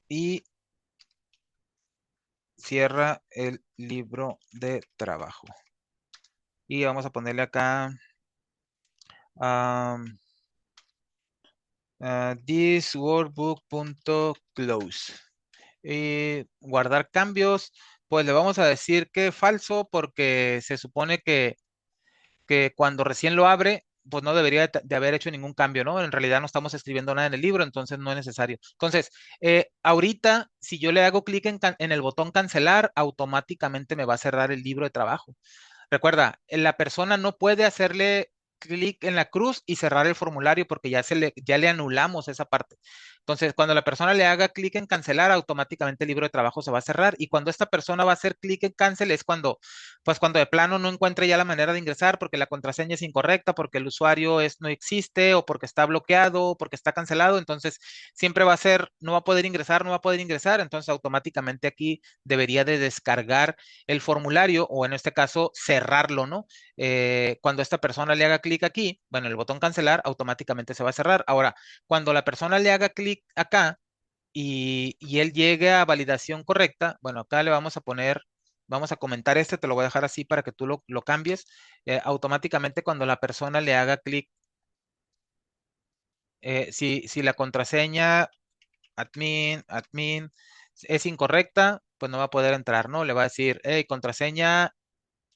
y cierra el libro de trabajo. Y vamos a ponerle acá this workbook.close. Y guardar cambios, pues le vamos a decir que falso porque se supone que cuando recién lo abre, pues no debería de haber hecho ningún cambio, ¿no? En realidad no estamos escribiendo nada en el libro, entonces no es necesario. Entonces, ahorita, si yo le hago clic en el botón cancelar, automáticamente me va a cerrar el libro de trabajo. Recuerda, la persona no puede hacerle clic en la cruz y cerrar el formulario porque ya le anulamos esa parte. Entonces, cuando la persona le haga clic en cancelar, automáticamente el libro de trabajo se va a cerrar. Y cuando esta persona va a hacer clic en cancel es pues cuando de plano no encuentre ya la manera de ingresar porque la contraseña es incorrecta, porque el usuario no existe o porque está bloqueado o porque está cancelado. Entonces, siempre va a ser, no va a poder ingresar, no va a poder ingresar. Entonces, automáticamente aquí debería de descargar el formulario o en este caso cerrarlo, ¿no? Cuando esta persona le haga clic aquí, bueno, el botón cancelar automáticamente se va a cerrar. Ahora, cuando la persona le haga clic acá y él llegue a validación correcta, bueno, acá le vamos a poner, vamos a comentar te lo voy a dejar así para que tú lo cambies. Automáticamente cuando la persona le haga clic, si la contraseña admin, es incorrecta, pues no va a poder entrar, ¿no? Le va a decir, hey, contraseña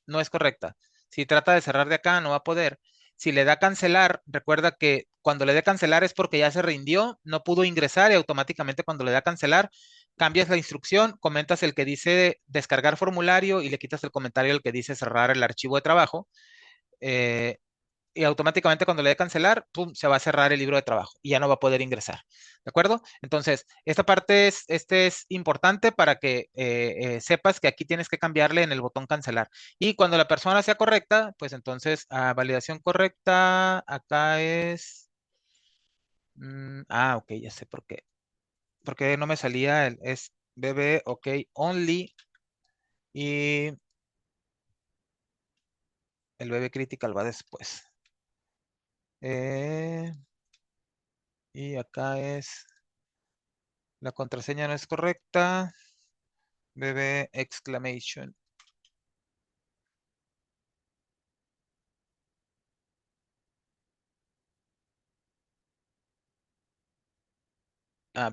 no es correcta. Si trata de cerrar de acá, no va a poder. Si le da cancelar, recuerda que cuando le dé cancelar es porque ya se rindió, no pudo ingresar y automáticamente cuando le da cancelar, cambias la instrucción, comentas el que dice descargar formulario y le quitas el comentario el que dice cerrar el archivo de trabajo. eh, y automáticamente cuando le dé cancelar, pum, se va a cerrar el libro de trabajo y ya no va a poder ingresar. ¿De acuerdo? Entonces, esta parte es importante para que sepas que aquí tienes que cambiarle en el botón cancelar. Y cuando la persona sea correcta, pues entonces, validación correcta, acá es... ok, ya sé por qué. Porque no me salía es BB, ok, only y el BB critical va después. Eh, y acá es... La contraseña no es correcta. BB exclamation.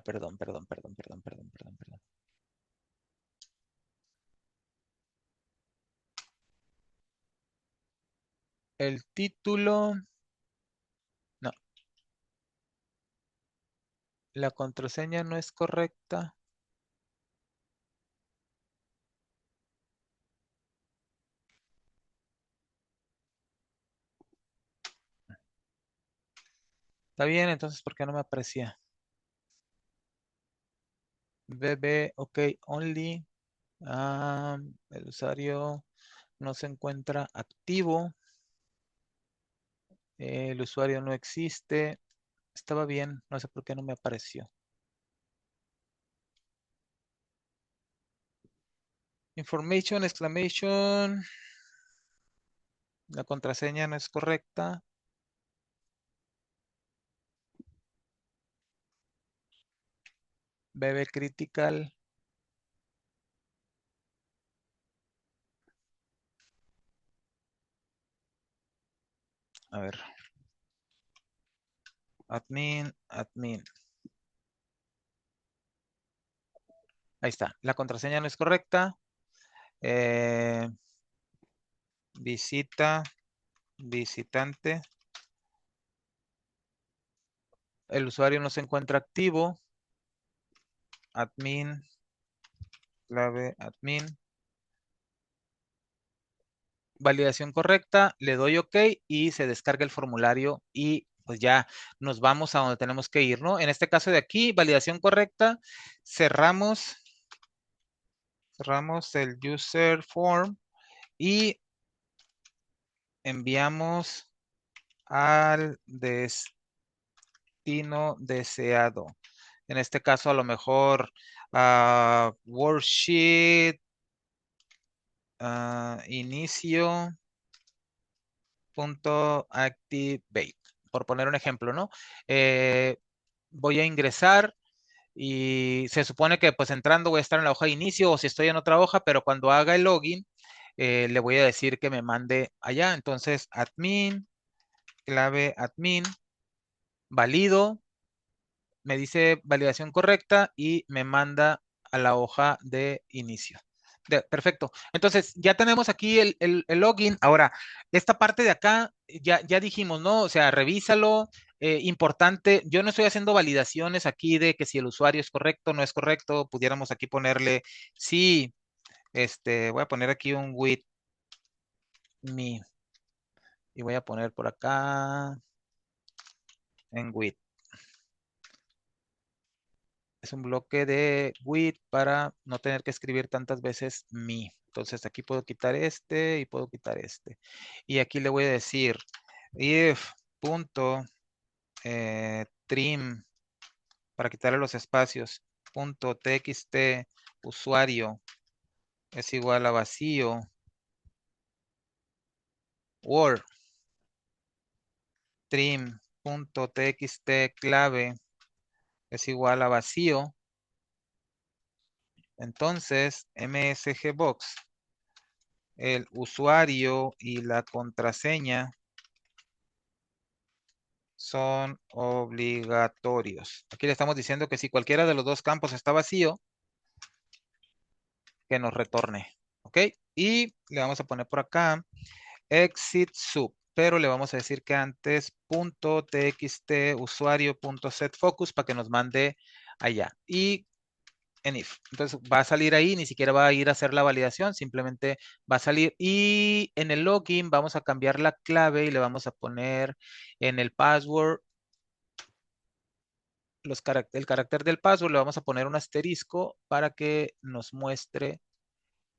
Perdón. El título, no, la contraseña no es correcta. Está bien, entonces, ¿por qué no me aparecía? BB, ok, only. El usuario no se encuentra activo. El usuario no existe. Estaba bien, no sé por qué no me apareció. Information, exclamation. La contraseña no es correcta. BB critical. A ver. Admin. Ahí está. La contraseña no es correcta. Eh, visitante. El usuario no se encuentra activo. Admin, clave admin. Validación correcta, le doy OK y se descarga el formulario y pues ya nos vamos a donde tenemos que ir, ¿no? En este caso de aquí, validación correcta, cerramos el user form y enviamos al destino deseado. En este caso, a lo mejor worksheet, inicio punto activate, por poner un ejemplo, ¿no? Voy a ingresar y se supone que pues entrando voy a estar en la hoja de inicio o si estoy en otra hoja, pero cuando haga el login, le voy a decir que me mande allá. Entonces, admin, clave admin, valido, me dice validación correcta y me manda a la hoja de inicio. Perfecto. Entonces, ya tenemos aquí el login. Ahora, esta parte de acá, ya dijimos, ¿no? O sea, revísalo. Importante, yo no estoy haciendo validaciones aquí de que si el usuario es correcto o no es correcto. Pudiéramos aquí ponerle, sí, voy a poner aquí un with me. Y voy a poner por acá en with. Es un bloque de with para no tener que escribir tantas veces me. Entonces aquí puedo quitar este y puedo quitar este. Y aquí le voy a decir if punto trim para quitarle los espacios punto txt usuario es igual a vacío or trim punto txt clave es igual a vacío. Entonces msgbox el usuario y la contraseña son obligatorios. Aquí le estamos diciendo que si cualquiera de los dos campos está vacío, que nos retorne. ¿Ok? Y le vamos a poner por acá exit sub, pero le vamos a decir que antes .txt usuario.setFocus para que nos mande allá. Y en if. Entonces va a salir ahí, ni siquiera va a ir a hacer la validación, simplemente va a salir. Y en el login vamos a cambiar la clave y le vamos a poner en el password, el carácter del password, le vamos a poner un asterisco para que nos muestre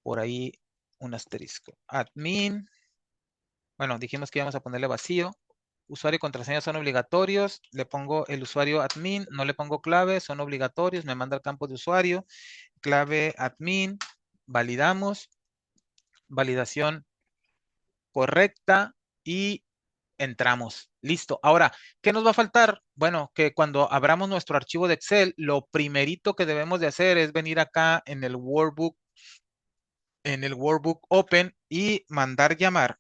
por ahí un asterisco. Admin. Bueno, dijimos que íbamos a ponerle vacío. Usuario y contraseña son obligatorios. Le pongo el usuario admin, no le pongo clave, son obligatorios. Me manda al campo de usuario. Clave admin. Validamos. Validación correcta y entramos. Listo. Ahora, ¿qué nos va a faltar? Bueno, que cuando abramos nuestro archivo de Excel, lo primerito que debemos de hacer es venir acá en el workbook open y mandar llamar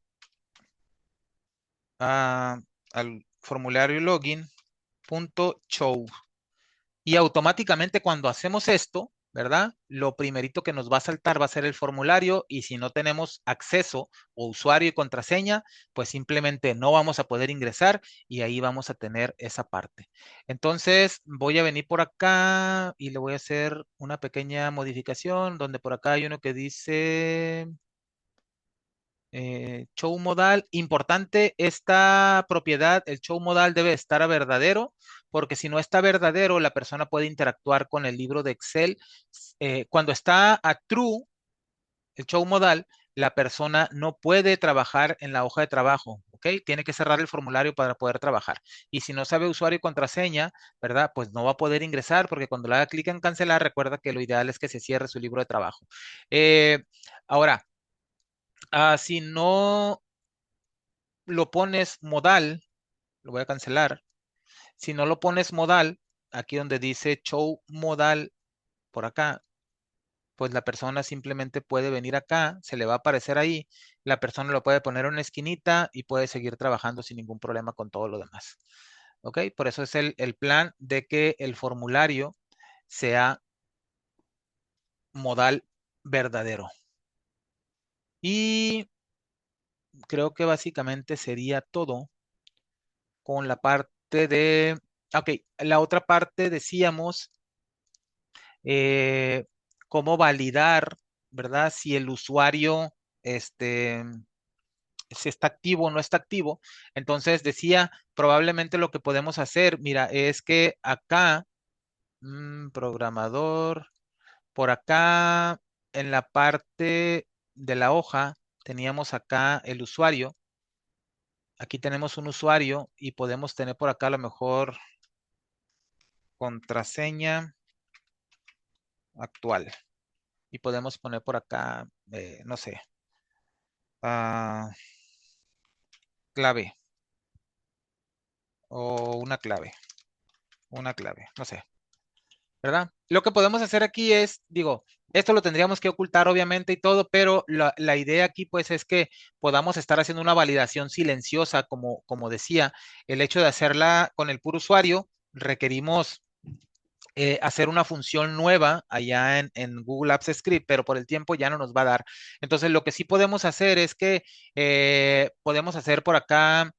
al formulario login.show. Y automáticamente cuando hacemos esto, ¿verdad? Lo primerito que nos va a saltar va a ser el formulario y si no tenemos acceso o usuario y contraseña, pues simplemente no vamos a poder ingresar y ahí vamos a tener esa parte. Entonces voy a venir por acá y le voy a hacer una pequeña modificación donde por acá hay uno que dice show modal. Importante esta propiedad, el show modal debe estar a verdadero, porque si no está verdadero, la persona puede interactuar con el libro de Excel. Cuando está a true, el show modal, la persona no puede trabajar en la hoja de trabajo, ¿ok? Tiene que cerrar el formulario para poder trabajar. Y si no sabe usuario y contraseña, ¿verdad? Pues no va a poder ingresar porque cuando le haga clic en cancelar, recuerda que lo ideal es que se cierre su libro de trabajo. Ahora, si no lo pones modal, lo voy a cancelar. Si no lo pones modal, aquí donde dice show modal por acá, pues la persona simplemente puede venir acá, se le va a aparecer ahí, la persona lo puede poner en una esquinita y puede seguir trabajando sin ningún problema con todo lo demás. ¿Ok? Por eso es el plan de que el formulario sea modal verdadero. Y creo que básicamente sería todo con la parte de... Ok, la otra parte decíamos eh, cómo validar, ¿verdad? Si el usuario, este, si está activo o no está activo. Entonces decía, probablemente lo que podemos hacer, mira, es que acá, programador, por acá en la parte de la hoja, teníamos acá el usuario. Aquí tenemos un usuario y podemos tener por acá a lo mejor contraseña actual. Y podemos poner por acá, no sé, ah, clave o una clave, no sé, ¿verdad? Lo que podemos hacer aquí es, digo, esto lo tendríamos que ocultar obviamente y todo, pero la idea aquí pues es que podamos estar haciendo una validación silenciosa, como decía, el hecho de hacerla con el puro usuario, requerimos hacer una función nueva allá en Google Apps Script, pero por el tiempo ya no nos va a dar. Entonces, lo que sí podemos hacer es que podemos hacer por acá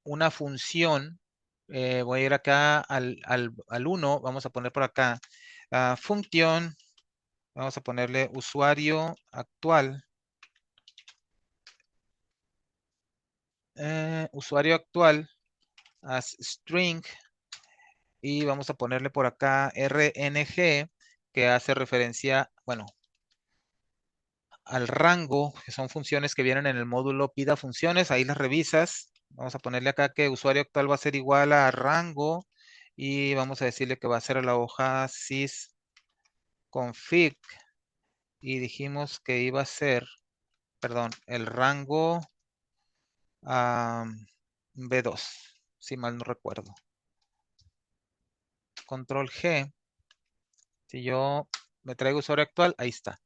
una función. Voy a ir acá al 1, vamos a poner por acá función, vamos a ponerle usuario actual as string y vamos a ponerle por acá RNG, que hace referencia, bueno, al rango, que son funciones que vienen en el módulo pida funciones, ahí las revisas. Vamos a ponerle acá que usuario actual va a ser igual a rango y vamos a decirle que va a ser a la hoja sysconfig y dijimos que iba a ser, perdón, el rango B2, si mal no recuerdo. Control G. Si yo me traigo usuario actual, ahí está.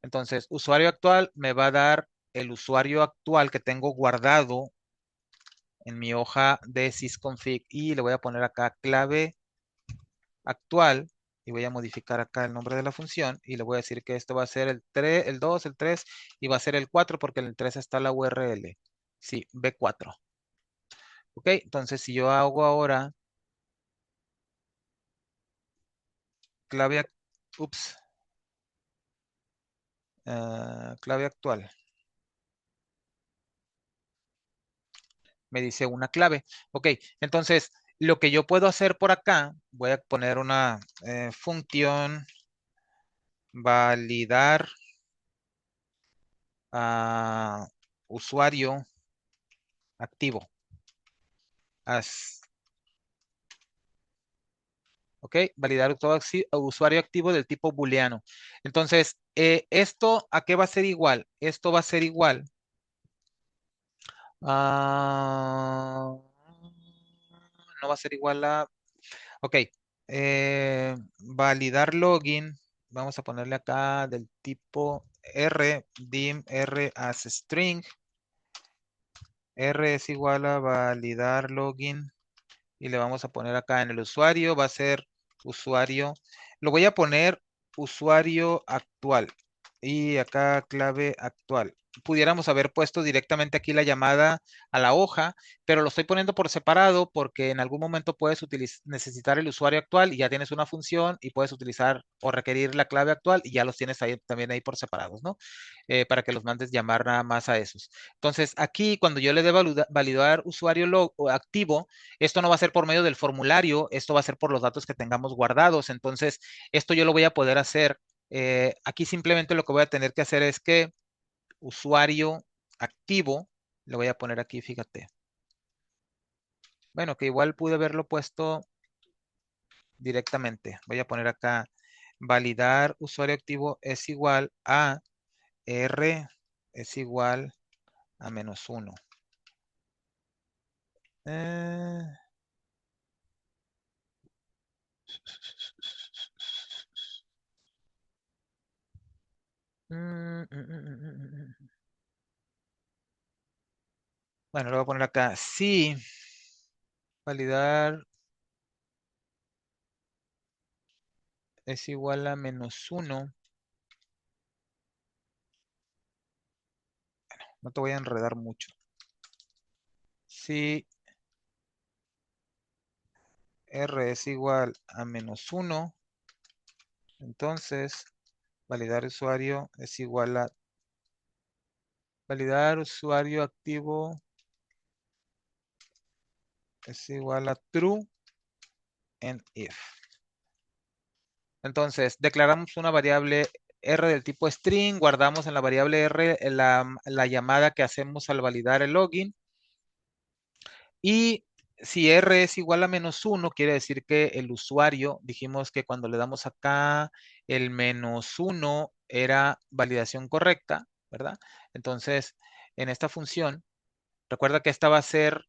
Entonces, usuario actual me va a dar el usuario actual que tengo guardado en mi hoja de sysconfig y le voy a poner acá clave actual y voy a modificar acá el nombre de la función y le voy a decir que esto va a ser el 3, el 2, el 3 y va a ser el 4 porque en el 3 está la URL. Sí, B4. Ok, entonces si yo hago ahora clave, ups, clave actual, me dice una clave. Ok, entonces lo que yo puedo hacer por acá, voy a poner una función validar a usuario activo. As, ok, validar todo usuario activo del tipo booleano. Entonces, ¿esto a qué va a ser igual? Esto va a ser igual. No va a ser igual a... Ok, validar login. Vamos a ponerle acá del tipo R, dim R as string. R es igual a validar login y le vamos a poner acá en el usuario, va a ser usuario, lo voy a poner usuario actual y acá clave actual. Pudiéramos haber puesto directamente aquí la llamada a la hoja, pero lo estoy poniendo por separado porque en algún momento puedes necesitar el usuario actual y ya tienes una función y puedes utilizar o requerir la clave actual y ya los tienes ahí también ahí por separados, ¿no? Para que los mandes llamar nada más a esos. Entonces, aquí cuando yo le dé validar usuario activo, esto no va a ser por medio del formulario, esto va a ser por los datos que tengamos guardados. Entonces, esto yo lo voy a poder hacer. Aquí simplemente lo que voy a tener que hacer es que usuario activo, le voy a poner aquí, fíjate. Bueno, que igual pude haberlo puesto directamente. Voy a poner acá, validar usuario activo es igual a R es igual a -1. Eh, Bueno, lo voy a poner acá. Sí, validar es igual a -1. No te voy a enredar mucho. Si R es igual a -1, entonces validar usuario es igual a validar usuario activo es igual a true en if. Entonces, declaramos una variable R del tipo string, guardamos en la variable R la llamada que hacemos al validar el login. Y si R es igual a -1, quiere decir que el usuario, dijimos que cuando le damos acá el -1 era validación correcta, ¿verdad? Entonces, en esta función, recuerda que esta va a ser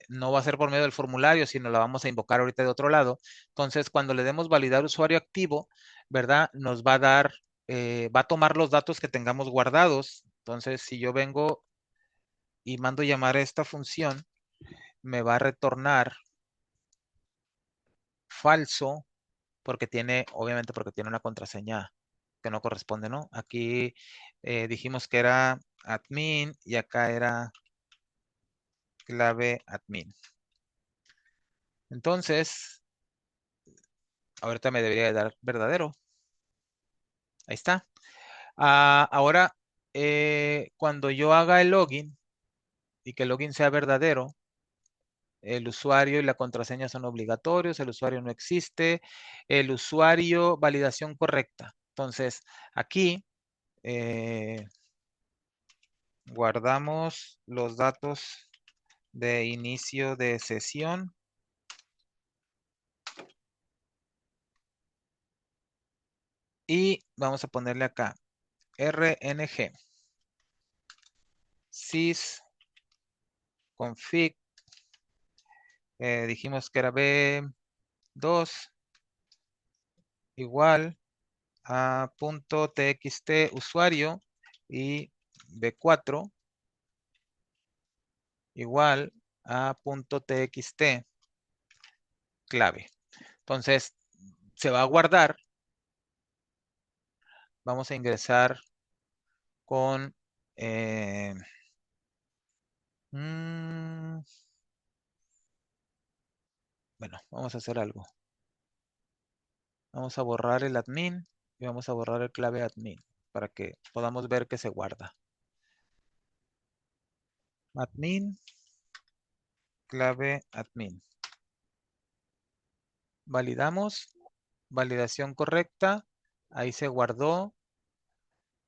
no va a ser por medio del formulario, sino la vamos a invocar ahorita de otro lado. Entonces, cuando le demos validar usuario activo, ¿verdad? Nos va a dar, va a tomar los datos que tengamos guardados. Entonces, si yo vengo y mando llamar a esta función, me va a retornar falso porque tiene, obviamente porque tiene una contraseña que no corresponde, ¿no? Aquí dijimos que era admin y acá era clave admin. Entonces, ahorita me debería de dar verdadero. Ahí está. Ahora, cuando yo haga el login y que el login sea verdadero, el usuario y la contraseña son obligatorios, el usuario no existe, el usuario validación correcta. Entonces, aquí guardamos los datos de inicio de sesión y vamos a ponerle acá rng sysconfig, dijimos que era b2 igual a .txt usuario y b4 igual a punto .txt clave. Entonces, se va a guardar. Vamos a ingresar con... eh, mm, bueno, vamos a hacer algo. Vamos a borrar el admin y vamos a borrar el clave admin para que podamos ver que se guarda. Admin, clave admin. Validamos, validación correcta. Ahí se guardó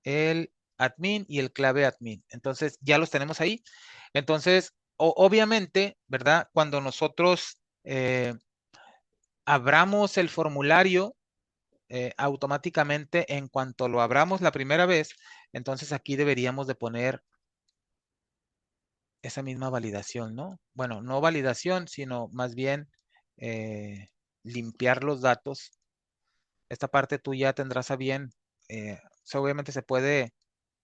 el admin y el clave admin. Entonces ya los tenemos ahí. Entonces, obviamente, ¿verdad? Cuando nosotros abramos el formulario, automáticamente en cuanto lo abramos la primera vez, entonces aquí deberíamos de poner esa misma validación, ¿no? Bueno, no validación, sino más bien limpiar los datos. Esta parte tú ya tendrás a bien. O sea, obviamente se puede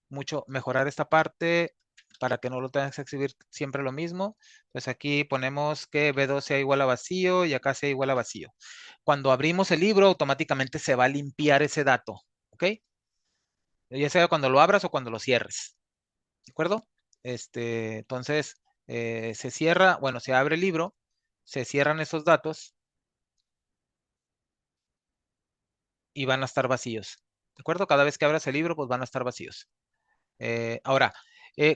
mucho mejorar esta parte para que no lo tengas que escribir siempre lo mismo. Entonces aquí ponemos que B2 sea igual a vacío y acá sea igual a vacío. Cuando abrimos el libro, automáticamente se va a limpiar ese dato, ¿ok? Ya sea cuando lo abras o cuando lo cierres, ¿de acuerdo? Entonces, se cierra, bueno, se abre el libro, se cierran esos datos y van a estar vacíos, ¿de acuerdo? Cada vez que abras el libro, pues van a estar vacíos. Ahora,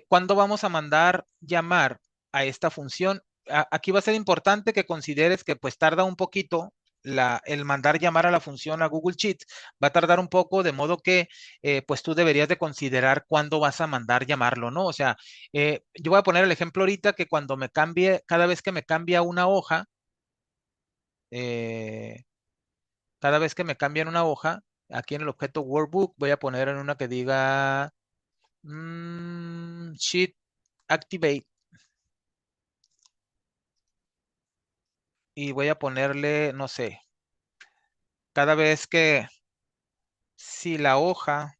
¿cuándo vamos a mandar llamar a esta función? Aquí va a ser importante que consideres que pues tarda un poquito el mandar llamar a la función a Google Sheets. Va a tardar un poco, de modo que pues tú deberías de considerar cuándo vas a mandar llamarlo, ¿no? O sea, yo voy a poner el ejemplo ahorita que cuando me cambie, cada vez que me cambia una hoja, eh, cada vez que me cambian una hoja, aquí en el objeto Workbook voy a poner en una que diga Sheet Activate y voy a ponerle, no sé, cada vez que si la hoja,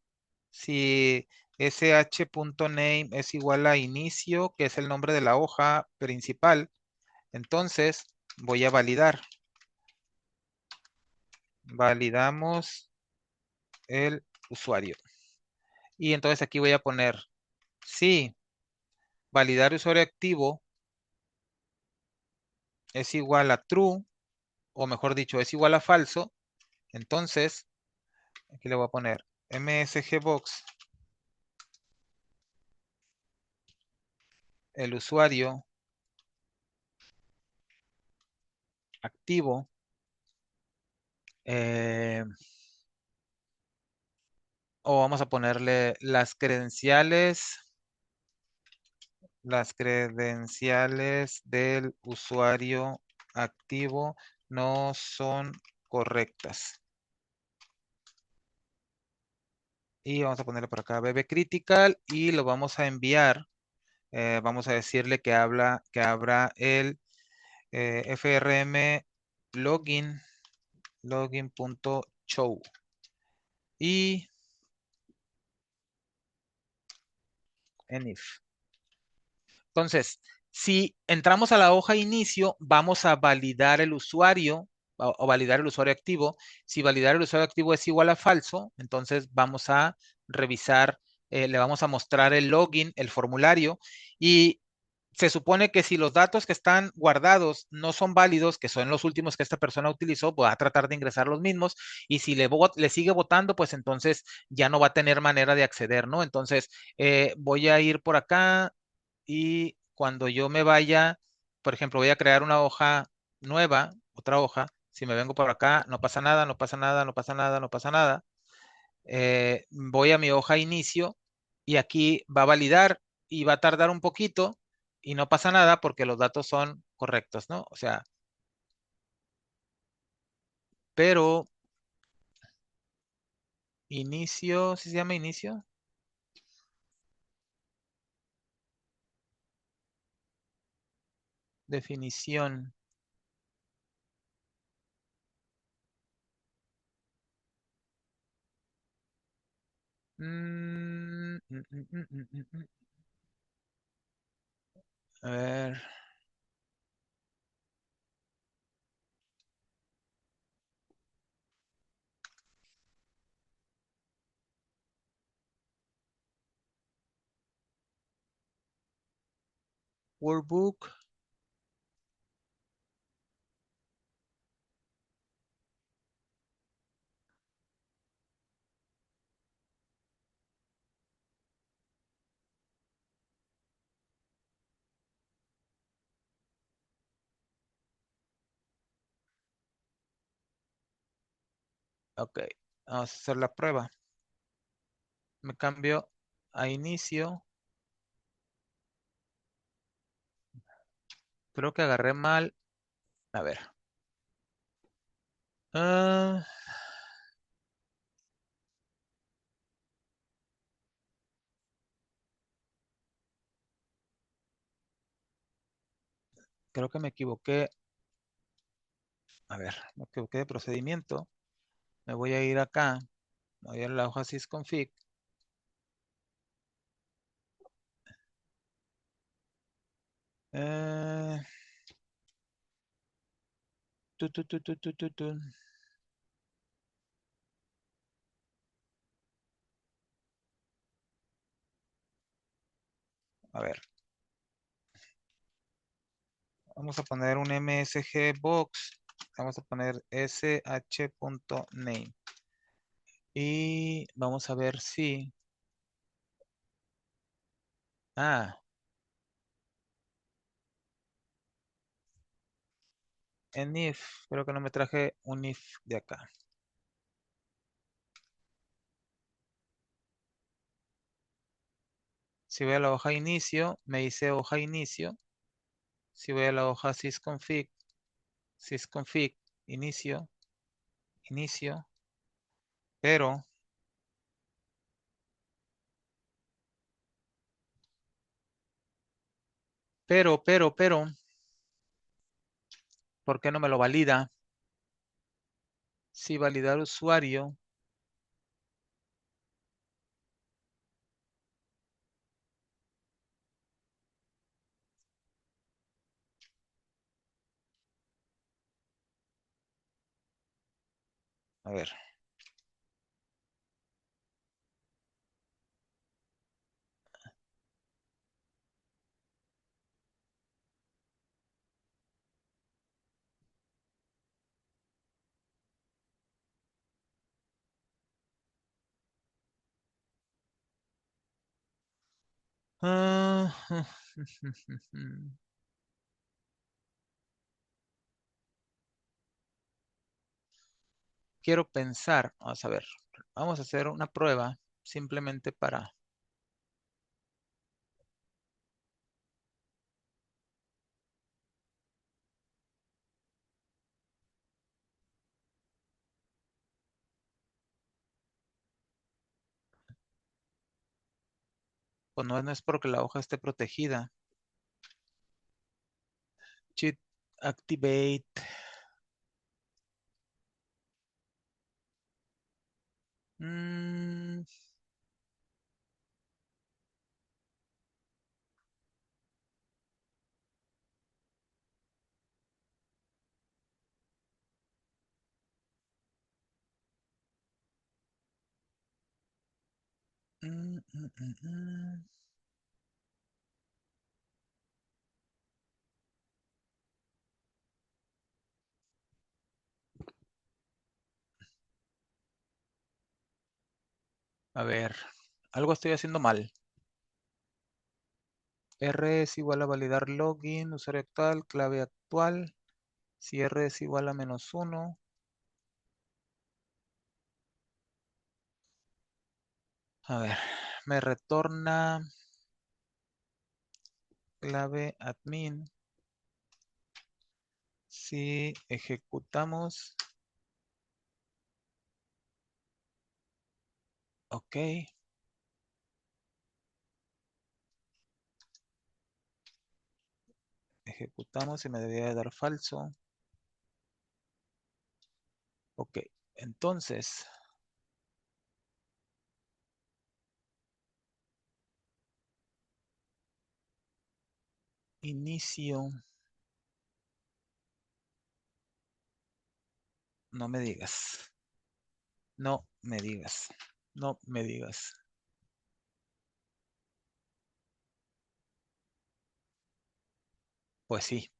si sh.name es igual a inicio, que es el nombre de la hoja principal, entonces voy a validar. Validamos el usuario. Y entonces aquí voy a poner, si validar usuario activo es igual a true, o mejor dicho, es igual a falso, entonces aquí le voy a poner msgbox, el usuario activo, eh, o vamos a ponerle las credenciales del usuario activo no son correctas. Y vamos a ponerle por acá BB Critical y lo vamos a enviar. Vamos a decirle que abra el FRM login, login.show. Y enif. Entonces, si entramos a la hoja inicio, vamos a validar el usuario o validar el usuario activo. Si validar el usuario activo es igual a falso, entonces vamos a revisar, le vamos a mostrar el login, el formulario, y se supone que si los datos que están guardados no son válidos, que son los últimos que esta persona utilizó, va a tratar de ingresar los mismos, y si le sigue votando, pues entonces ya no va a tener manera de acceder, ¿no? Entonces, voy a ir por acá y cuando yo me vaya, por ejemplo, voy a crear una hoja nueva, otra hoja, si me vengo por acá, no pasa nada, no pasa nada, no pasa nada, no pasa nada. Voy a mi hoja inicio y aquí va a validar y va a tardar un poquito y no pasa nada porque los datos son correctos, ¿no? O sea, pero inicio, ¿sí se llama inicio? Definición. Mm, mm, mm, mm, mm, mm, mm. A ver. Workbook. Ok. Vamos a hacer la prueba. Me cambio a inicio. Creo que agarré mal. A ver. Ah, creo que me equivoqué. A ver, me equivoqué de procedimiento. Me voy a ir acá. Me voy a la hoja sysconfig. Eh, tu. A ver, vamos a poner un MSG box. Vamos a poner sh.name. Y vamos a ver si... Ah, en if. Creo que no me traje un if de acá. Si voy a la hoja inicio, me dice hoja inicio. Si voy a la hoja sysconfig, inicio, inicio. Pero, pero, ¿por qué no me lo valida? Si validar usuario. A ver. Ah, quiero pensar, vamos a ver, vamos a hacer una prueba simplemente para... Pues no, no es porque la hoja esté protegida. Cheat activate. Mm, mm, mm, mm, mm. A ver, algo estoy haciendo mal. R es igual a validar login, usuario actual, clave actual. Si R es igual a -1. A ver, me retorna clave admin. Si ejecutamos, ok, ejecutamos y me debería de dar falso. Ok, entonces, inicio. No me digas. No me digas. No me digas. Pues sí,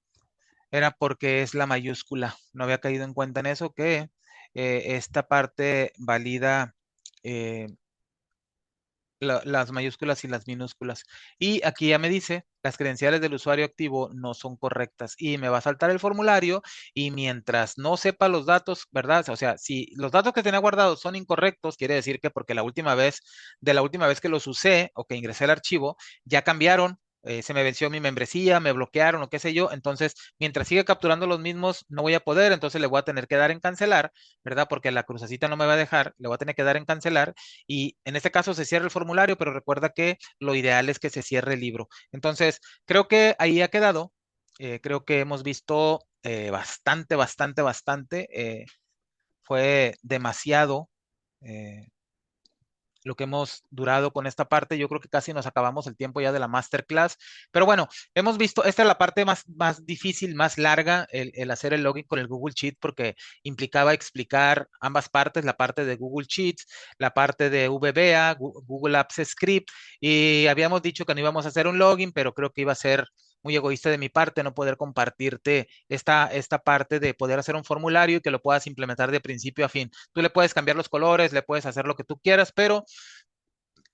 era porque es la mayúscula. No había caído en cuenta en eso que esta parte valida eh, las mayúsculas y las minúsculas. Y aquí ya me dice, las credenciales del usuario activo no son correctas y me va a saltar el formulario y mientras no sepa los datos, ¿verdad? O sea, si los datos que tenía guardados son incorrectos, quiere decir que porque de la última vez que los usé o que ingresé al archivo, ya cambiaron. Se me venció mi membresía, me bloquearon o qué sé yo, entonces mientras siga capturando los mismos no voy a poder, entonces le voy a tener que dar en cancelar, ¿verdad? Porque la crucecita no me va a dejar, le voy a tener que dar en cancelar y en este caso se cierra el formulario, pero recuerda que lo ideal es que se cierre el libro. Entonces, creo que ahí ha quedado. Creo que hemos visto bastante. Fue demasiado. eh, lo que hemos durado con esta parte. Yo creo que casi nos acabamos el tiempo ya de la masterclass. Pero bueno, hemos visto, esta es la parte más difícil, más larga, el hacer el login con el Google Sheet, porque implicaba explicar ambas partes, la parte de Google Sheets, la parte de VBA, Google Apps Script, y habíamos dicho que no íbamos a hacer un login, pero creo que iba a ser muy egoísta de mi parte no poder compartirte esta parte de poder hacer un formulario y que lo puedas implementar de principio a fin. Tú le puedes cambiar los colores, le puedes hacer lo que tú quieras, pero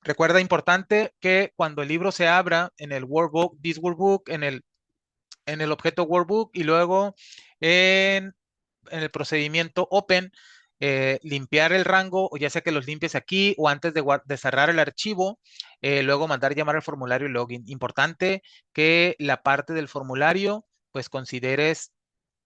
recuerda importante que cuando el libro se abra en el workbook, this workbook, en el objeto workbook y luego en, en el procedimiento open, limpiar el rango, o ya sea que los limpies aquí o antes de cerrar el archivo, luego mandar llamar al formulario login. Importante que la parte del formulario, pues consideres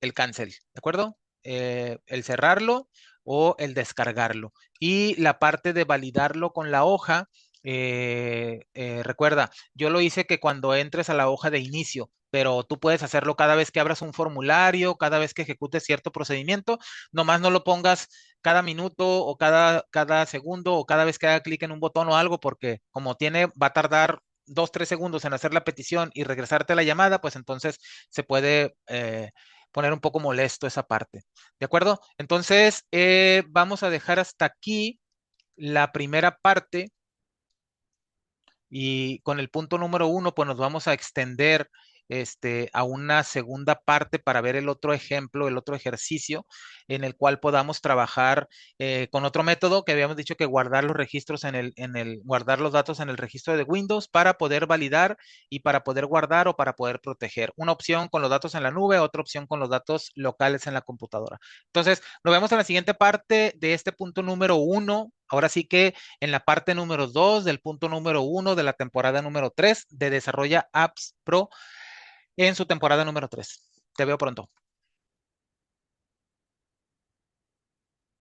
el cancel, ¿de acuerdo? El cerrarlo o el descargarlo. Y la parte de validarlo con la hoja, recuerda, yo lo hice que cuando entres a la hoja de inicio, pero tú puedes hacerlo cada vez que abras un formulario, cada vez que ejecutes cierto procedimiento, nomás no lo pongas cada minuto o cada segundo o cada vez que haga clic en un botón o algo, porque como va a tardar 2, 3 segundos en hacer la petición y regresarte la llamada, pues entonces se puede poner un poco molesto esa parte. ¿De acuerdo? Entonces, vamos a dejar hasta aquí la primera parte y con el punto número 1, pues nos vamos a extender a una segunda parte para ver el otro ejemplo, el otro ejercicio en el cual podamos trabajar con otro método que habíamos dicho que guardar los registros guardar los datos en el registro de Windows para poder validar y para poder guardar o para poder proteger. Una opción con los datos en la nube, otra opción con los datos locales en la computadora. Entonces, nos vemos en la siguiente parte de este punto número 1. Ahora sí que en la parte número 2 del punto número 1 de la temporada número 3 de Desarrolla Apps Pro en su temporada número 3. Te veo pronto.